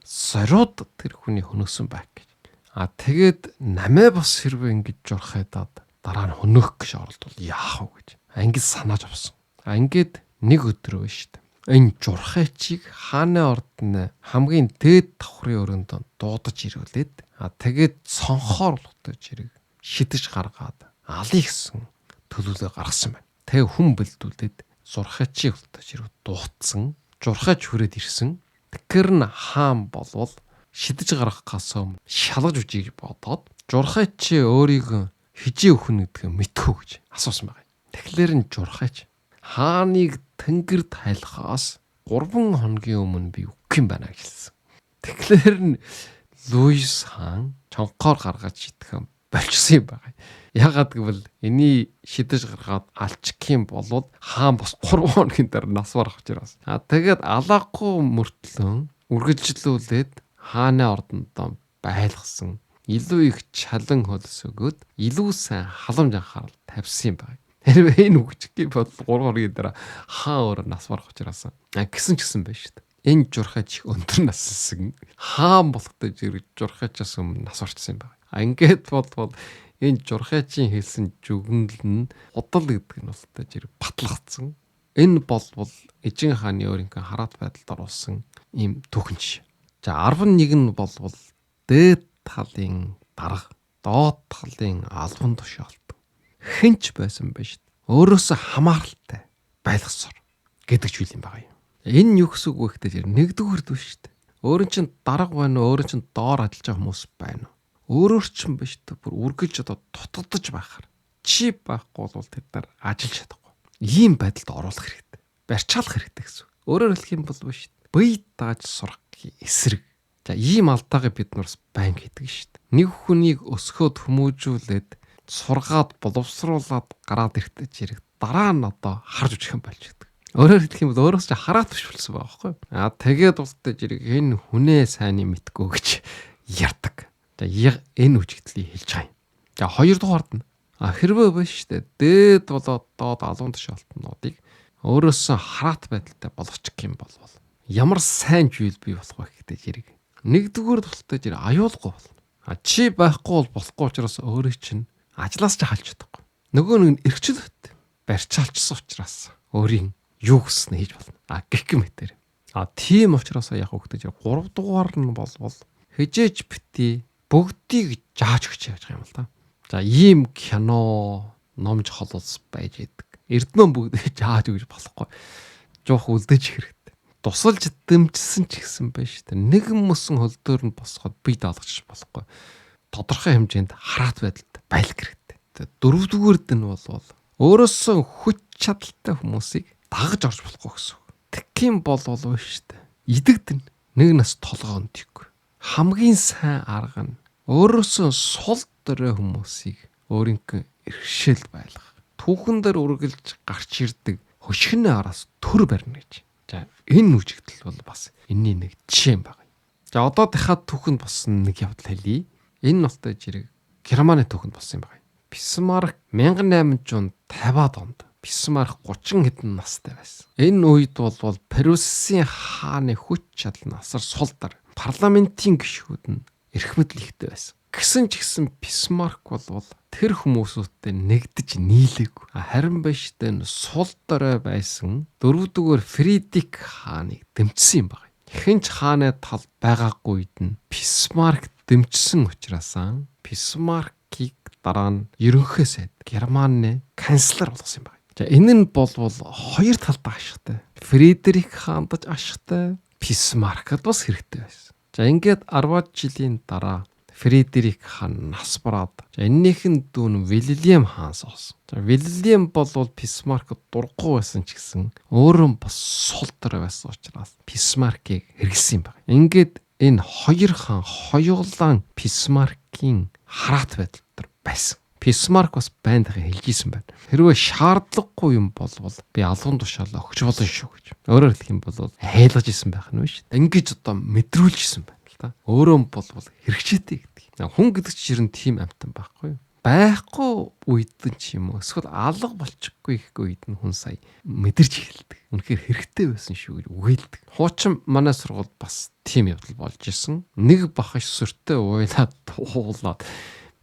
сориуд тэр хүний хөнөөсөн байх гэж. Тэгээд намаа бас хэрвээ ингэж журхайдаад дараа нь хөнөөх гэж оролдвол яах вэ гэж. Ангид санааж авсан. Ингээд нэг өдөр байж шүү дээ. Энэ журхайчийг хааны ордны хамгийн дээд давхрын өрөөнд дуудаж ирүүлээд тэгээд сонхоор лутаж ирэг шидэж гаргаад алыг гэсэн төлөвлөгөө гаргасан байна. Тэгээ хүн бэлдүүлээд журхайчийг лутаж ирүү дуутсан. Журхайч хүрээд ирсэн. Тэгэхээр н хаан болвол шидэж гаргахаас өмнө шалгаж үжиж бодоод журхайч өөрийг хижээ өхнө гэдгээ мэдхүү гэж асуусан байна. Тэгэхээр н журхайч хааныг тэнгэрд хайлахаас 3 хоногийн өмнө би үгх юм байна гэсэн. Тэгэхээр н Луис хаан чонхоор гаргаж идэх болчихсон юм байна. Ягаад гэвэл энийг шидэж гаргаад алчих юм бол хаан бос 3 хоногийн дараа нас барах учраас. Тэгээд алаахгүй мөртлөн үргэлжлүүлээд хааны ордондоо байлгасан илүү их чалан хөлс өгөөд илүү сайн халамж анхаарал тавьсан юм байна. Хэрвээ энэ үгчгийн бол 3 хоногийн дараа хаан өөр нас барах учраас гэсэн ч гэсэн байна шүү дээ. Энэ журхач их өндөр нассан хаан болохтой зэрэг журхачаас өмнө нас орчихсан юм байна. Ингээд бол энэ журхачийн хэлсэн жүгнэл нь удал гэдэг нь бол та зэрэг батлагдсан. Энэ бол эжин хааны өөрийнхөө хараат байдалд оруулсан ийм түүхэн жишээ. За 11 нь бол дээд талын дарга, доод талын албан тушаалт хинч байсан байж өөрөөсөө хамааралтай байлгасаар гэдэг ч үйл юм байгаа юм. Энэ юу гэсэн үг вэ гэхээр нэгдүгээр дүү шүү дээ. Өөрөн чинь дарга байна уу, өөрөн чинь доор ажиллаж байгаа хүмүүс байна уу? Өөрөөр чинь биш дээ. Бүр үргэлж дутагдаж байхаар чи байхгүй бол тэд нар ажиллаж чадахгүй. Ийм байдалд оруулах хэрэгтэй. Барьчаалах хэрэгтэй гэсэн. Өөрөөр хэлэх юм бол биш дээ. Бие дааж сурахын эсрэг. За ийм алдаагаа бид нарс байн хийдэг шүү дээ. Нэг хүнийг өсгөөд хүмүүжүүлээд сургаад боловсруулад гараад ирдэг зэрэг дараа нь харж үжих юм болж байдаг. Өөрөөр хэлэх юм бол өөрөөс ч хараат тушвалсан байгаа байхгүй. Тэгээд устай зэрэг энэ хүнээ сайн мэдгүй гэж ярддаг. За энэ үжигдлийг хэлж байгаа юм. За хоёрдугаард нь хэрвээ биш шүү дээ. Дээд болоод доод алуун тушаалтнуудыг өөрөөсөө хараат байдалтай болгочих юм бол ямар сайн зүйл бий болох вэ гэдэг зэрэг. Нэгдүгээр тултай зэрэг аюулгүй бол. Чи байхгүй болохгүй учраас өөрөө чинь ажлаас ч халж чадахгүй. Нөгөө нэг нь эрхчлөлт барьчаалчсан учраас өөрийн юу гэснэ хийж болно. Гэх мэтэр. Тийм учраас яг хөхтэй 3 дугаар нь бол хижээж бити бүгдийг зааж өгч яаж байгаа юм л да. За ийм кино, номж холоос байж идэг. Эрдмэн бүгдийг зааж өгч болохгүй. Жоох үлдээж хэрэгтэй. Тусалж дэмжсэн ч гэсэн байж та нэгэн мөсөн хөлдөөр нь босгоод бие даалгачих болохгүй. Тодорхой хэмжээнд хараат байдалд байлг хэрэгтэй. Дөрөвдүгээрд нь бол өөрөөсөө хүч чадалтай хүмүүсийг дагаж орж болохгүй гэсэн. Тэгхийн бол биш та. Идэгдэн нэг нас толгоо өндөггүй. Хамгийн сайн арга нь өөрөөсөө сул дөрөө хүмүүсийг өөрийнхөө иргэшэл байлгах. Түүхэн дээр үргэлж гарч ирдэг хөшгөний араас төр барина гэж. За энэ үжигдэл бол бас энэний нэг жишээ юм байна. За одоо дахиад түүхэнд болсон нэг явдал хэлье. Энэ нотой жирэг Германы түүхэнд болсон юм байна. Бисмарк 1850-аад онд Бисмарк 30 хэдэн настай байсан. Энэ үед бол Пруссийн хааны хүч чадал насар сул дар парламентын гишүүд нь эрх мэдэл ихтэй байсан. Гэсэн ч гэсэн Бисмарк бол тэр хүмүүсүүдтэй нэгдэж нийлээгүй. Харин биштэй сул дорой байсан 4-р Фридрих хааныг дэмжсэн юм байна. Хинч хааны тал байгаагүй үед нь Бисмарк дэмжсэн учраас Бисмаркийг дараа нь ерөнхий сайд Германы канцлер болгосон юм байна. За энэ нь бол хоёр талдаа ашигтай. Фридрих хаандаж ашигтай, Бисмаркд бас хэрэгтэй байсан. За ингээд 10 жилийн дараа Фридрих хаан нас бараад энэнийх нь дүүн Вильям хаан сонсон. За Вильям бол Бисмаркд дурггүй байсан ч гэсэн өөрөө бас сул дорой байсан учраас Бисмаркийг хэрэглэсэн юм байна. Ингээд энэ хоёр хаан хоёулаа Бисмаркийн хараат байдал байсан. Бисмарк бас байндахыг хэлжсэн байна. Хэрвээ шаардлагагүй юм бол би алган тушаалаа өгч болно шүү гэж. Өөрөөр хэлэх юм бол хайлгаж исэн байх нь биш. Ингэж мэдрүүлжсэн байна л да. Өөрөө бол хэрэгчээтэй гэдэг. Хүн гэдэг чинь тийм амтан байхгүй юу? Байхгүй үед нь ч юм уу эсвэл алга болчихгүй их үед нь хүн сая мэдэрч эхэлдэг. Үнэхээр хэрэгтэй байсан шүү гэж үгэлдэг. Хуучин манай сургууль бас тийм явдал болж исэн. Нэг бахаш сүртэй уйлаад туулаад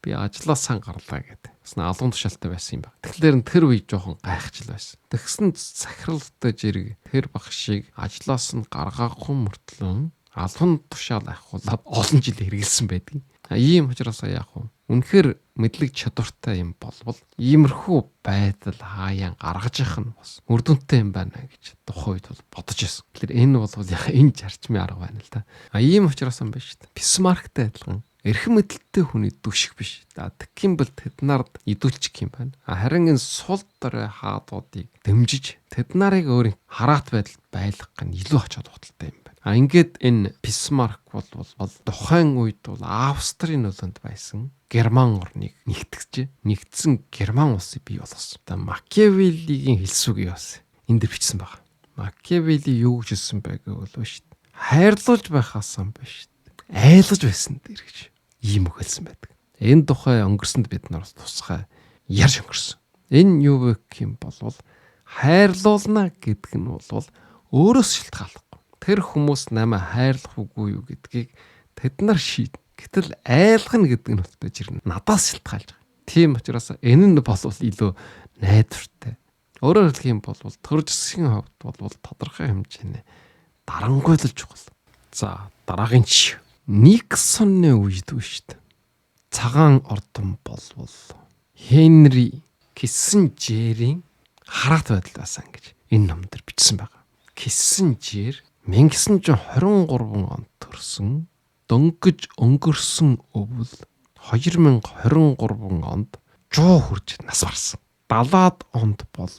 би ажлаасаа гарлаа гэдэг. Бас алган тушаалтай байсан юм байна. Тэгэхээр тэр үе жоохон гайхажл байсан. Тэгсэн захиралтай жирэг тэр багшийг ажлаас нь гаргахгүй мөртлөө алган тушаал ахуулаад олон жил хэрэгэлсэн байдаг. Ийм учраас яах вэ? Үнэхээр мэдлэг чадвартай юм болвол иймэрхүү байдал хаяан гаргаж явах нь бас үр дүнтэй юм байна гэж тухайд бол бодож байсан. Тэгэхээр энэ бол яг энэ зарчмын арга байна л да. Ийм учраас юм байна шүү дээ. Бисмарктай адилхан эрхэм мэдлэлтэй хүний дүшиг биш. Тэгхийн бол тэд нарт идүүлчих юм байна. Харин энэ сул дорой хаадуудыг дэмжиж тэд нарыг өөрийн хараат байдалд байлгах нь илүү ач холбогдолтой юм байна. Ингээд энэ Бисмарк бол тухайн үед бол Австрийн нөлөөнд байсан Герман орныг нэгдсэн Герман улсыг бий болгосон. Одоо Макиавеллигийн хэлсүүг юу вэ? Энд дэр бичсэн байна. Макиавелли юу гэж хэлсэн бэ гэвэл шүү дээ. Хайрлуулж байхаас юм байна шүү дээ. Айлгаж байсан дээр гэж ийм үг хэлсэн байдаг. Энэ тухай өнгөрсөнд бид нар тусгай ярьж өнгөрсөн. Энэ юу вэ гэх юм бол хайрлуулна гэдэг нь бол өөрөөс шалтгааллахгүй. Тэр хүмүүс намайг хайрлах үгүй юу гэдгийг тэд нар шийд. Гэтэл айлгана гэдэг нь бол жир надаас шалтгаалж байгаа. Тийм учраас энэ нь бол илүү найдвартай. Өөрөөр хэлэх юм бол төр засгийн хувьд бол тодорхой хэмжээний дарангуйлж чухал. За дараагийн жишээ. Никсоны үед шүү дээ. Цагаан ордон бол Хенри Киссинжерийн хараат байдал байсан гэж энэ номдэр бичсэн байна. Киссинжер 1923 онд төрсөн. Дөнгөж өнгөрсөн өвөл 2023 онд 100 хүрч нас барсан. 70-аад онд бол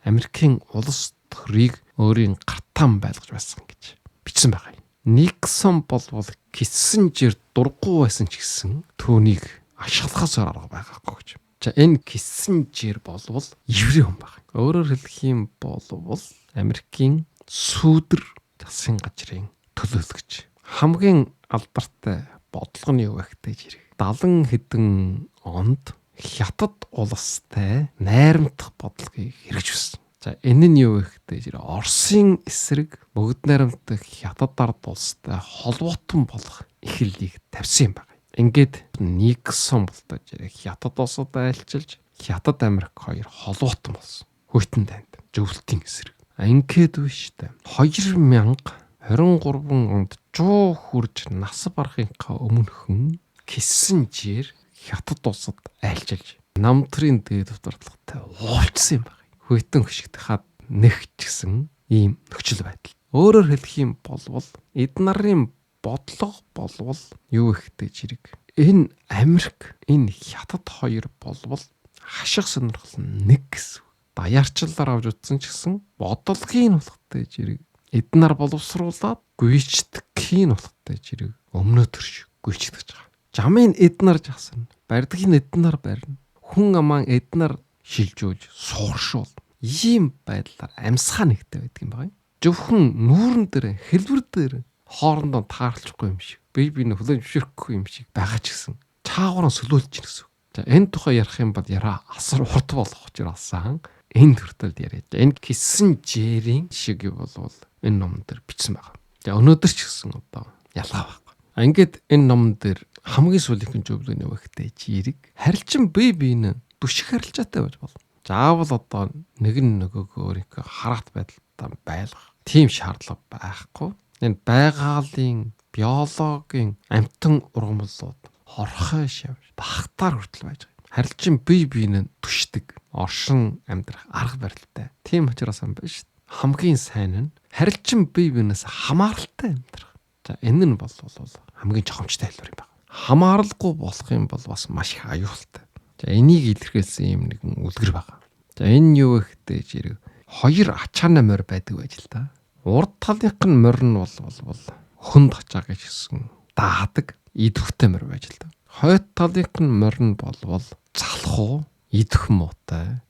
Америкийн улс төрийг өөрийн гартаан байлгаж байсан гэж бичсэн байгаа юм. Никсон бол Киссинжер дурггүй байсан ч гэсэн түүнийг ашиглахаас арга байгаагүй гэж. За энэ Киссинжер бол еврей хүн байна. Өөрөөр хэлэх юм бол Америкийн сүүдэр засгийн газрын төлөөлөгч. Хамгийн алдартай бодлого нь юу вэ гэхээр 70 хэдэн онд Хятад улстай найрамдах бодлогыг хэрэгжүүлсэн. За энэ нь юу вэ гэхээр Оросын эсрэг бүгд найрамдах Хятад ард улстай холбоотон болох эхлэлийг тавьсан юм байна. Ингээд Никсон болтож Хятад улсад айлчилж Хятад Америк хоёр холбоотон болсон. Хүйтэн танд зөвлөлтийн эсрэг. Ингээд биш үү? 2023 онд 100 хүрж нас барахынхаа өмнөхөн Киссинжер Хятад улсад айлчилж намтрын дээд дутагдaltaй уулзсан юм байна. Хүйтэн хөшигдэх хаад нэгч гэсэн ийм нөхцөл байдал. Өөрөөр хэлэх юм бол эд нарын бодлого болвол юу ихтэй жирэг. Энэ Америк, энэ Хятад хоёр болвол хашиг сонирхол нэг гэсэн. Даяарчлалаар авч утсан ч гэсэн бодлогын болохтой жирэг. Эд нар боловсруулад гүйчдэхийн болохтой жирэг. Өмнөө төрш гүйчдэж байгаа. Жамын эд нар жагсан. Бардгийн эд нар барина. Хүн амаан эд нар шилжүүлж сууршуул. Ийм байдлаар амьсгаа нэгтэй байдаг юм байна. Зөвхөн нүүрэн дээр, хэлбэр дээр хоорондоо тааралцахгүй юм шиг. Бие биенээ хүлээн зөвшөөрөхгүй юм шиг байгаа ч гэсэн чаагаараа сөлөөлж гин гэсэн. За энэ тухай ярих юм бол яраа асар урт болох учраас энэ төрөлд яриад. Энэ Киссинжерийн шиг бол энэ номон дээр бичсэн байна. За өнөөдөр ч гэсэн одоо ялгаа байхгүй. Ингээд энэ номон дээр хамгийн сүүлийнхэн зөвлөгөө өгөхтэй жирэг харилцан бие биенээ түших харилцаатай байж болно. Заавал одоо нэг нөгөөгөө өөрийнхөө хараат байдалтай байлгах тийм шаардлага байхгүй. Энэ байгалийн биологийн амтан ургамлууд хорхой шавж багтаар хүртэл байж байгаа. Харилцан бие биенээ түшдэг оршин амьдрах арга барилтай. Тийм учраас юм байна шүү дээ. Хамгийн сайн нь харилцан бие биенээс хамааралтай амьдрах. За энэ нь бол хамгийн чухамжтай хэлбэр юм байна. Хамааралгүй болох юм бол бас маш их аюултай. За энийг илэрхийлсэн юм нэгэн үлгэр байна. За энэ юу вэ гэдэг жирэг хоёр ачаана морь байдаг байж л да. Урд талынх нь морь нь бол хүнд ачаа гэж хэлсэн даадаг идвэхтэй морь байж л да. Хойд талынх нь морь нь бол залхуу идэх муутай.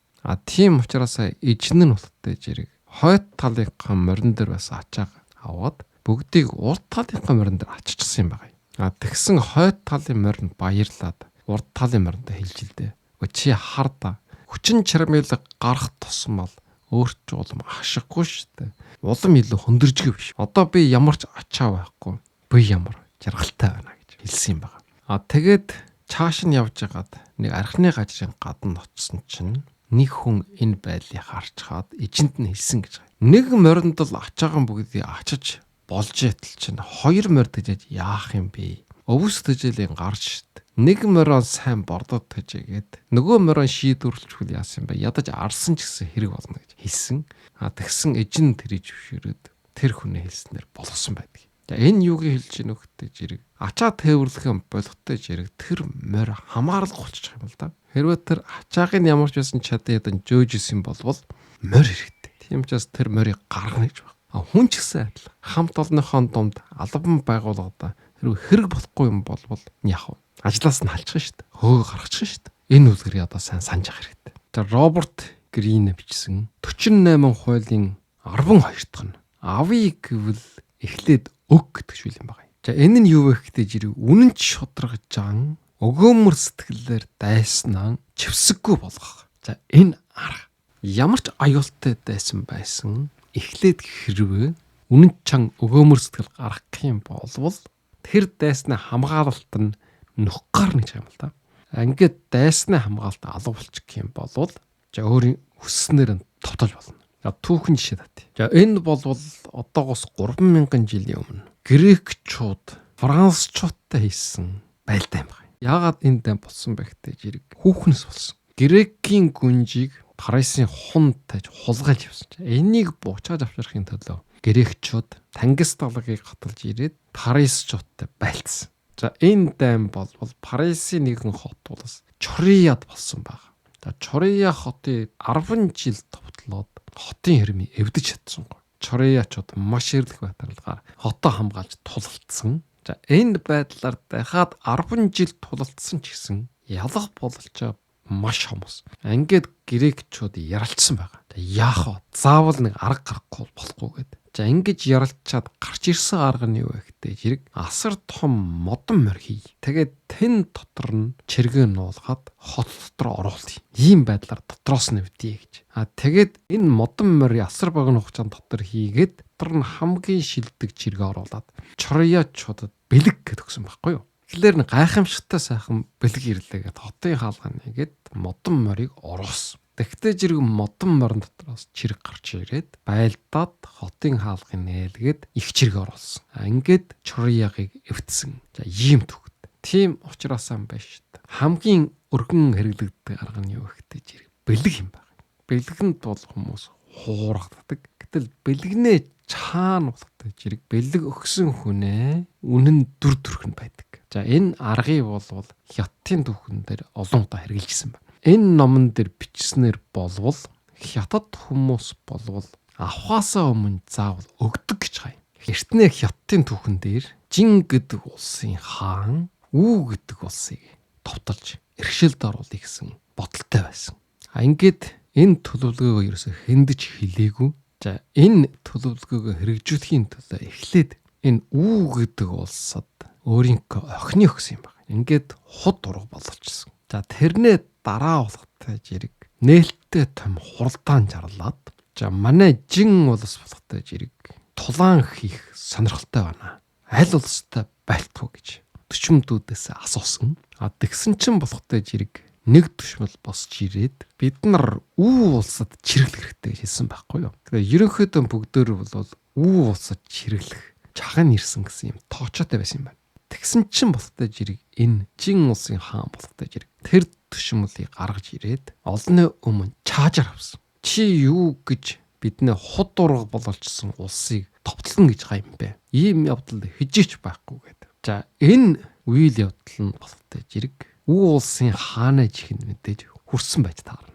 Тийм учраас ижин нь болтой жирэг хойд талынхаа морин дээр бас ачааг аваад бүгдийг урд талынхаа морин дээр аччихсан юм байна. Тэгсэн хойд талын морин баярлаад урд талын мориндоо хэлжилдэ. Чи харда хүчин чармайлаг гарах тусмал өөрч улам ашиггүй шүү дээ. Улам илүү хөндөржгүй биш. Одоо би ямар ч ачаа байхгүй. Би ямар жаргалтай байна гэж хэлсэн юм байна. Тэгээд цааш нь явж байгаад нэг архины газрын гадна очсон чинь нэг хүн энэ байдлыг харж хаад эжэнд нь хэлсэн гэж байна. Нэг моринд л ачаагаан бүгдийг ачиж болж ятал чинь хоёр морь тэжээж яах юм бэ? Өвс тэжээлийн гарч шít. Нэг морон сайн бордод тэжээгээд нөгөө морон шийдвэрлэхгүй яасан юм бэ? Ядаж арсан ч гэсэн хэрэг болно гэж хэлсэн. Тэгсэн эжэн тэрийг зөвшөөрөөд тэр хүнээ хэлснээр болгосон байдаг. Энэ юуг хэлж гинэ хөхтэй жирэг. Ачаа тээвэрлэхэн болгохтой жирэг тэр морь хамааралгүй болчих юм л да. Хэрвээ тэр ачаагийн ямар ч байсан чадан ядан жөөж исэн болвол морь хэрэгтэй. Тийм учраас тэр морийг гаргана гэж байна. Хүн ч гэсэн адил хамт олонныхоо дунд албан байгууллагада хэрэг болохгүй юм бол яах вэ? Ажлаас нь халчих шүү дээ. Хөөгөө гаргачих шүү дээ. Энэ үлгэрийг одоо сайн санаж ах хэрэгтэй. За Роберт Грин бичсэн 48 хуулийн 12 дахь нь авъя гэвэл эхлээд өг гэдэг шүл юм байна. За энэ нь юу вэ гэхдээ жирийг үнэн ч шударгаж жаан өгөөмөр сэтгэлээр дайснаа чивсэггүй болгох. За энэ арга ямар ч аюултай дайсан байсан эхлээд хэрвээ үнэн чан өгөөмөр сэтгэл гаргах юм бол тэр дайсны хамгаалалт нь нөх гарна гэж юм л да. Ингээд дайсны хамгаалалт алга болчих юм бол за өөрийн өсснээр нь товтолж болно. За түүхэн жишээ татъя. За энэ бол одоогоос 3000 жилийн өмнө грекчууд францчуудтай хийсэн байлдаан байна. Яагаад энэ дан болсон бэ гэхдээ жирэг хүүхнээс болсон. Грекийн гүнжийг Парисын хунд тааж хулгайлж явсан. Энийг буучаад авчрахын төлөө грекчууд Тангис далайыг хаталж ирээд Парисчуудтай байлцсан. За энэ дайм бол Парисын нэгэн хот болос Чорияд болсон баг. За Чория хотыг 10 жил товтлоод хотын хэрмийг эвдэж чадсангүй. Чориячууд маш эрлэх байтарлагаар хотоо хамгаалж тулалдсан. За энэ байдлаар дахиад 10 жил тулалдсан ч гэсэн ялах бололцоо маш хомос. Ингээд грекчууд яралцсан байгаа. Яах вэ? Заавал нэг арга гарахгүй болохгүй гэдэг. За ингэж яралчаад гарч ирсэн арга нь юу вэ гэдэг жирэг асар том модон морь хий. Тэгээд тэн дотор нь чиргээ нуулгаад хот дотор оруулъя. Ийм байдлаар дотроос нь өвдье гэж. Тэгээд энэ модон морь асар богино хугацаанд дотор хийгээд дотор нь хамгийн шилдэг чиргээ оруулаад Чориячуудад бэлэг гэдэг өгсөн байхгүй юу? Тэгэхээр гайхамшигтай сайхан бэлэг ирлээ гэд хотын хаалганы гээд модон морийг оруулсан. Тэгтээ жирэг модон морин дотроос чирэг гарч ирээд байлдаад хотын хаалгыг нээлгээд их чирэг оруулсан. Ингээд Чориягийг эвдсэн. За ийм төгт. Тийм учраас ам байж та. Хамгийн өргөн хэрэглэгддэг арга нь юу гэхдээ жирэг бэлэг юм байна. Бэлгэнд бол хүмүүс хуургадаг. Гэтэл бэлгнээ цаана болохтой жирэг бэлэг өгсөн хүнээ үнэн дүр төрх нь байдаг. За энэ аргыг бол хятадын түүхэн дээр олон удаа хэрэгжилсэн байна. Энэ номон дээр бичснээр болвол хятад хүмүүс болвол авахаасаа өмнө заавал өгдөг гэж хай. Эртнээ хятадын түүхэн дээр Жин гэдэг улсын хаан Үү гэдэг улсыг товтолж эрхшээлд оруулах гэсэн бодолтой байсан. Ингээд энэ төлөвлөгөөгөө ерөөсө хэндэж хэлээгүй. За энэ төлөвлөгөөгөө хэрэгжүүлэхийн төлөө эхлээд энэ Үү гэдэг улсад өөрийнхөө охины өгсөн юм байна. Ингээд худ ураг болчихсон. За тэрнээ дараа болохтой жирэг нээлттэй том хуралдаан жарлаад за манай Жин улс болохтой жирэг тулаан хийх сонирхолтой байна. Аль улстай байлтгүй гэж төчмдүүдээс асуусан. Тэгсэн чинь болохтой жирэг нэг төшмөл босч ирээд бид нар Үү улсад чирэглэх хэрэгтэй гэж хэлсэн байхгүй юу. Тэгэхээр ерөнхийдөө бүгдөө бол Үү улсад чирэглэх чаган ирсэн гэсэн юм тоочоотой байсан юм байна. Тэгсэн чинь болохтой жирэг энэ Жин улсын хаан болохтой жирэг тэр төшмөлийг гаргаж ирээд олонний өмнө чаажаар авсан. Чи юу гэж биднээ худ ураг бололчсон улсыг товтлон гэж гайм бэ? Ийм явдал хижээч байхгүй гэдэг. За энэ үйл явдал нь болохтой жирэг Үү улсын хаанаа чихэнд мэдээж хүрсэн байж таарна.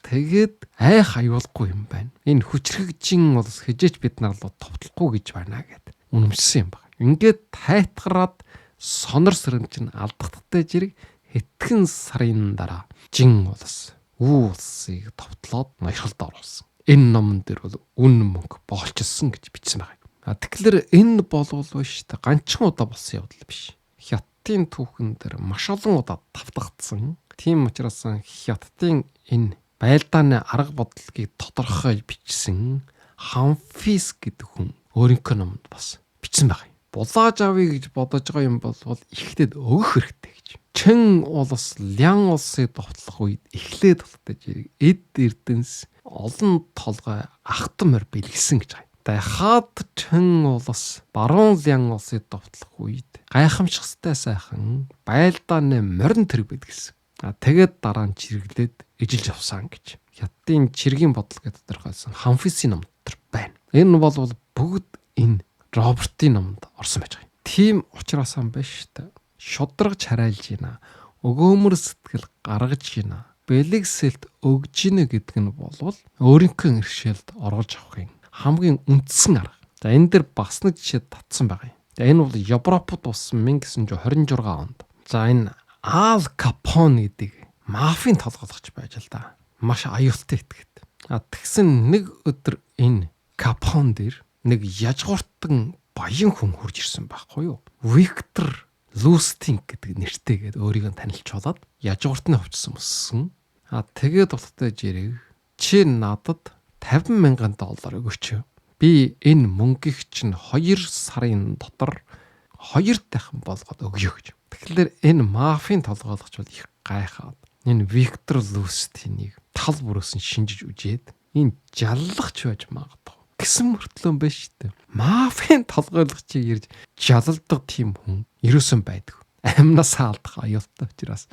Тэгээд айх аюулгүй юм байна. Энэ хүчрхэгжин улс хижээч бид нар руу товтлохгүй гэж байна гэдэг. Үнэмшсэн юм байна. Ингээд тайтгараад сонор сэрэмчин алдагдахтай жирэг хэдхэн сарын дараа Жин улс Үү улсыг товтлоод ноёрхолд оруулсан. Энэ номон дээр бол үн мөнгө боолчилсан гэж бичсэн байна. Тэгэхээр энэ болов биш та ганчхан удаа болсон явдал биш. Хятадын түүхэн дээр маш олон удаа давтагдсан. Тийм учраас хятадын энэ байлдааны арга бодлыг тодорхой бичсэн Хамфис гэдэг хүн өөрийнхөө номонд бас бичсэн байна. Булааж авъя гэж бодож байгаа юм бол ихтэд өгөх хэрэгтэй гэж. Чин улс Лян улсыг довтлох үед эхлээд болтой жирэг эд эрдэнэс олон толгой ахтамар бэлгсэн гэж байна. Дахиад чин улс баруун Лян улсыг довтлох үед гайхамшигтай сайхан байлдааны морин тэрэг бэлгэлсэн. Тэгээд дараа нь чиргэлээд эжилж авсан гэж. Хятадын чиргийн бодол гэдэг тодорхойлсон Хамфисийн ном дотор байна. Энэ бол бүгд энэ Робертийн номонд орсон байж байгаа юм. Тийм учраас ам биш та. Шудрагч харайлж гинэ. Өгөөмөр сэтгэл гаргаж гинэ. Бэлэг сэлт өгж гинэ гэдэг нь болвол өөрийнхөө иршээлд оруулж авахын хамгийн үндсэн арга. За энэ дээр бас нэг жишээ татсан байгаа юм. За энэ бол Европод болсон 1926 онд. За энэ Ал Капоне гэдэг мафийн толгойлогч байж л да. Маш аюултай этгээд. Тэгсэн нэг өдөр энэ Капон дээр нэг язгууртан баян хүн хурж ирсэн байхгүй юу? Виктор Лустинг гэдэг нэртэйгээд өөрийгөө танилцуулаад язгууртны хувцсан өссөн. Тэгээд утгатай жирэг чи надад $50,000 өгөөч. Би энэ мөнгийг чинь 2 сарын дотор 2 дахин болгоод өгье гэж. Тэгэхээр энэ мафийн толгойлогч бол их гайхаад энэ Виктор Лустинийг тал бүрөөс нь шинжиж үжээд энэ жаллагч байж магадгүй гэсэн мөртлөө байна шүү дээ. Мафийн толгойлогчийг ирж жалалдаг тийм хүн ерөөсөн байдаг. Амнасаа алдах аюултай учраас.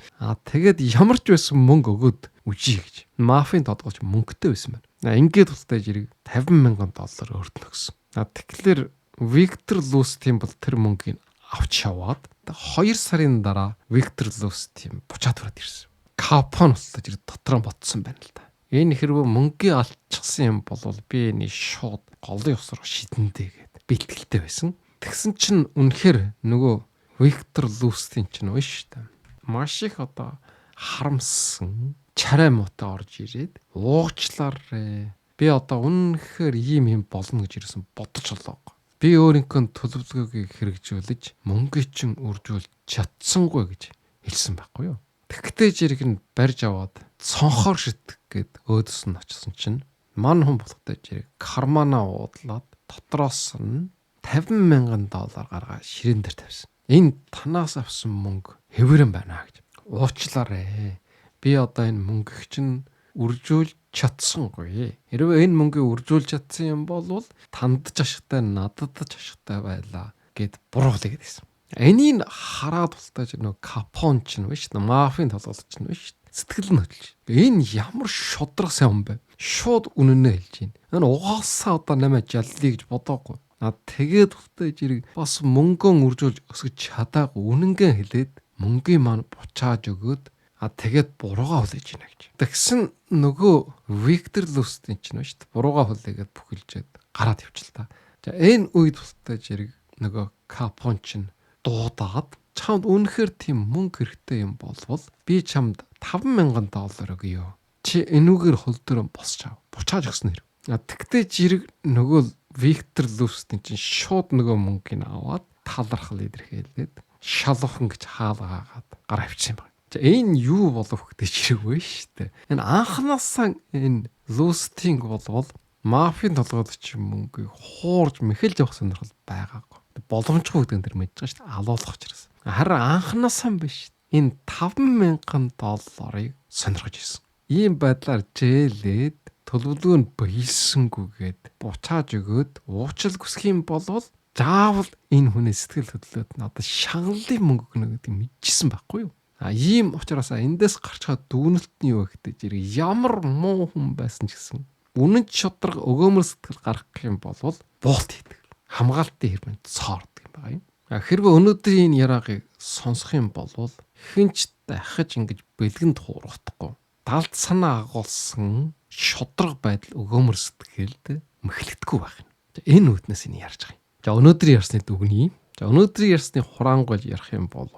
Тэгээд ямар ч байсан мөнгө өгөөд үжий гэж. Мафийн толгойлогч мөнгөтэй байсан байна. Ингээд тустай жирэг $50,000 өртнө гэсэн. Тэгэхээр Виктор Лустин бол тэр мөнгийг авч яваад 2 сарын дараа Виктор Лустин буцаад хүрээд ирсэн. Капон болтой жирэг дотроо ботсон байна л да. Энэ хэрвээ мөнгөний алчсан юм бол би энэ шууд голын ус руу шидэндээ гэд бэлтгэлтэй байсан. Тэгсэн чинь үнэхээр нөгөө Виктор Лустин чинь биш шүү дээ. Маш их одоо харамсан чарай муутай орж ирээд уучлаарай. Би одоо үнэхээр ийм болно гэж ирсэн бодож олоогүй. Би өөрийнхөө төлөвлөгөөгийг хэрэгжүүлж мөнгөийг чинь үржүүлж чадсангүй гэж хэлсэн байхгүй юу? Тэгтээ жирэг нь барьж аваад цонхоор шитгэх гээд өөдөөс нь очсон чинь ман хүн болохтой жирэг карманаа уудлаад дотроос нь $50,000 гаргаад ширээн дээр тавьсан. Энэ танаас авсан мөнгө хэврэн байна гэж. Уучлаарай. Би одоо энэ мөнгөийг чинь үржүүлж чадсангүй. Хэрвээ энэ мөнгийг үржүүлж чадсан юм бол танд жашигтай надад жашигтай байлаа гэд буруулъя гэдсэн. Энийг хараад тултаж нөгөө Капон ч нь биш, мафийн толгойлогч нь биш. Сэтгэл нь хөдлөж. Энэ ямар шудраг сайн хүн бэ? Шууд үнэнээ хэлж байна. Энэ угаасаа одоо намайг жаллий гэж бодоогүй. Тэгээд тултаж ирэг бас мөнгөө үржүүлж өсгөж чадаагүй үнэнгээ хэлээд мөнгөний маань буцааж өгөөд тэгээд буруугаа хүлээж гинэ гэж. Тэгсэн нөгөө Виктор Лустин ч нь шүү дээ. Буруугаа хүлээгээд бүхэлжээд гараад явчихл та. За энэ үед тултаж ирэг нөгөө Капон ч нь дуудаад чамд үнэхээр тийм мөнгө хэрэгтэй юм болвол би чамд $5,000 өгье. Чи энүүгээр хөл дээр босч ав. Буцааж өгсөн хэрэг. Тэгтээ жирэг нөгөө Виктор Лустин чинь шууд нөгөө мөнгөний аваад талархал илэрхийлээд шалуухан гэж хаалгаагаад гар авчихсан юм байна. Энэ юу болов гэдэг жирэг вэ штэ. Энэ анханасаа энэ Лустинг болвол мафийн толгойлогч мөнгөийг хуурж мэхэлж явах сонирхол байгаагүй. Боломжгүй гэдэг нь тэр мэдж байгаа шүү дээ. Алуулах учраас. Харин анханасаа биш. Энэ $5,000 сонирхож ирсэн. Ийм байдлаар жээлээд төлөвлөгөө нь биелсэнгүйгээд буцааж өгөөд уучлал хүсэх юм болвол заавал энэ хүний сэтгэл хөдлөлд надад шангалын мөнгө өгнө гэдэг мэдчихсэн байхгүй юу? Ийм учраас эндээс гарч байгаа дүгнэлт нь юу гэхтэй жирэг ямар муу хүн байсан ч гэсэн үнэн шудраг өгөөмөр сэтгэл гаргах юм болвол буулт хийдэг. Хамгаалтын хэрмэнд цоордог юм байна. Хэрвээ өнөөдрийн энэ яриагийг сонсох юм бол хинч дахиж ингэж бэлгэнд хуурахгүй. Далд санаа агуулсан шудраг байдал өгөөмөр сэтгэлд мэхлэгдэхгүй байх юм. Энэ үднээс энэ ярьж байгаа юм. За өнөөдрийн ярьсны дүгнэе. За өнөөдрийн ярьсны хураангуйл ярих юм бол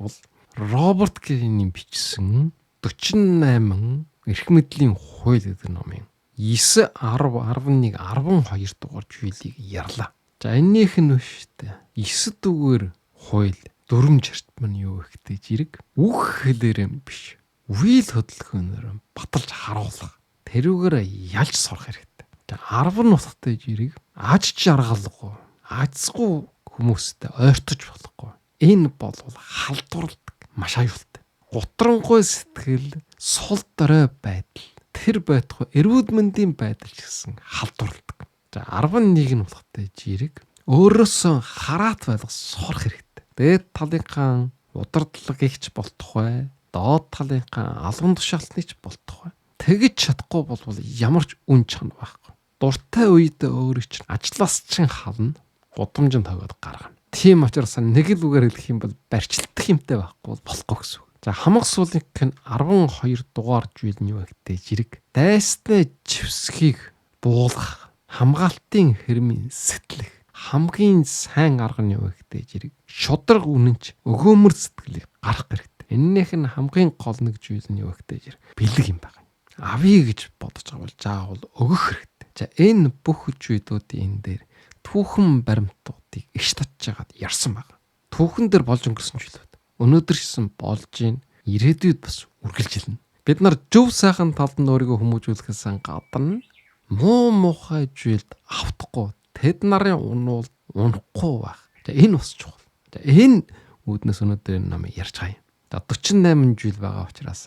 Роберт Гринийн бичсэн 48 эрх мэдлийн хууль гэдэг номын 9, 10, 11, 12 дугаар зүйлийг ярьлаа. За эннийх нь биш үү? 9 дугаар хууль дүрм зарчим нь юу гэхтэй жирэг үг хэлээр юм биш. Үйл хөдөлгөөнөөр баталж харуулах. Тэрүүгээр ялж сурах хэрэгтэй. За 10 нь утгатай жирэг аж жаргалгүй, ажсгүй хүмүүстэй ойртож болохгүй. Энэ бол халдварлаг маш аюултай. Гутрангуй сэтгэл, сул дорой байдал, тэр байтугай эрүүл мэндийн байдал гэсэн халдварладаг. За 11 нь болохтой жирэг өөрөөсөө хараат байлгах сурах хэрэгтэй. Дээд талынхаа удирдлагыгч болтугай, доод талынхаа алган тушаалтныч болтугай. Тэгж чадахгүй бол ямар ч үн чанар байхгүй. Дуртай үед өөрөө чинь ажлаас чинь хална, гудамжинд тавиад гаргана. Тийм учраас нэг л үгээр хэлэх юм бол барьцлах юмтай байхгүй болохгүй гэсэн үг. За хамаг суулынх нь 12 дугаар зүйл нь юу гэхтэй жирэг дайсны живсгийг буулгах. хамгаалтын хэрмийн сэтгэлэх хамгийн сайн арга нь юу гэхтэй зэрэг шудраг үнэнч өгөөмөр сэтгэлийг гарах хэрэгтэй. Эннийх нь хамгийн гол нэг зүйл нь юу гэхтэй зэрэг бэлэг юм байна. Авъя гэж бодож байгаа бол заавал өгөх хэрэгтэй. За энэ бүх зүйлүүдийн энэ дээр түүхэн баримтуудыг иш татж байгаад ярьсан байна. Түүхэн дээр болж өнгөрсөн зүйлүүд. Өнөөдөр шсэн болж гин ирээдүйд бас үргэлжилнэ. Бид нар зөв сайхан талд нь өөрийгөө хүмүүжүүлэхээс гадна муу мухай зүйлд автахгүй тэд нарын унуул унахгүй байх. За энэ бас чухал. За энэ үүднээс өнөөдөр энэ намайг ярьж байгаа юм. За 48 жил байгаа учраас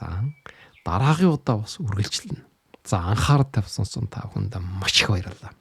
дараагийн удаа бас үргэлжилнэ. За анхаарал тавьсан та бүхэнд маш их баярлалаа.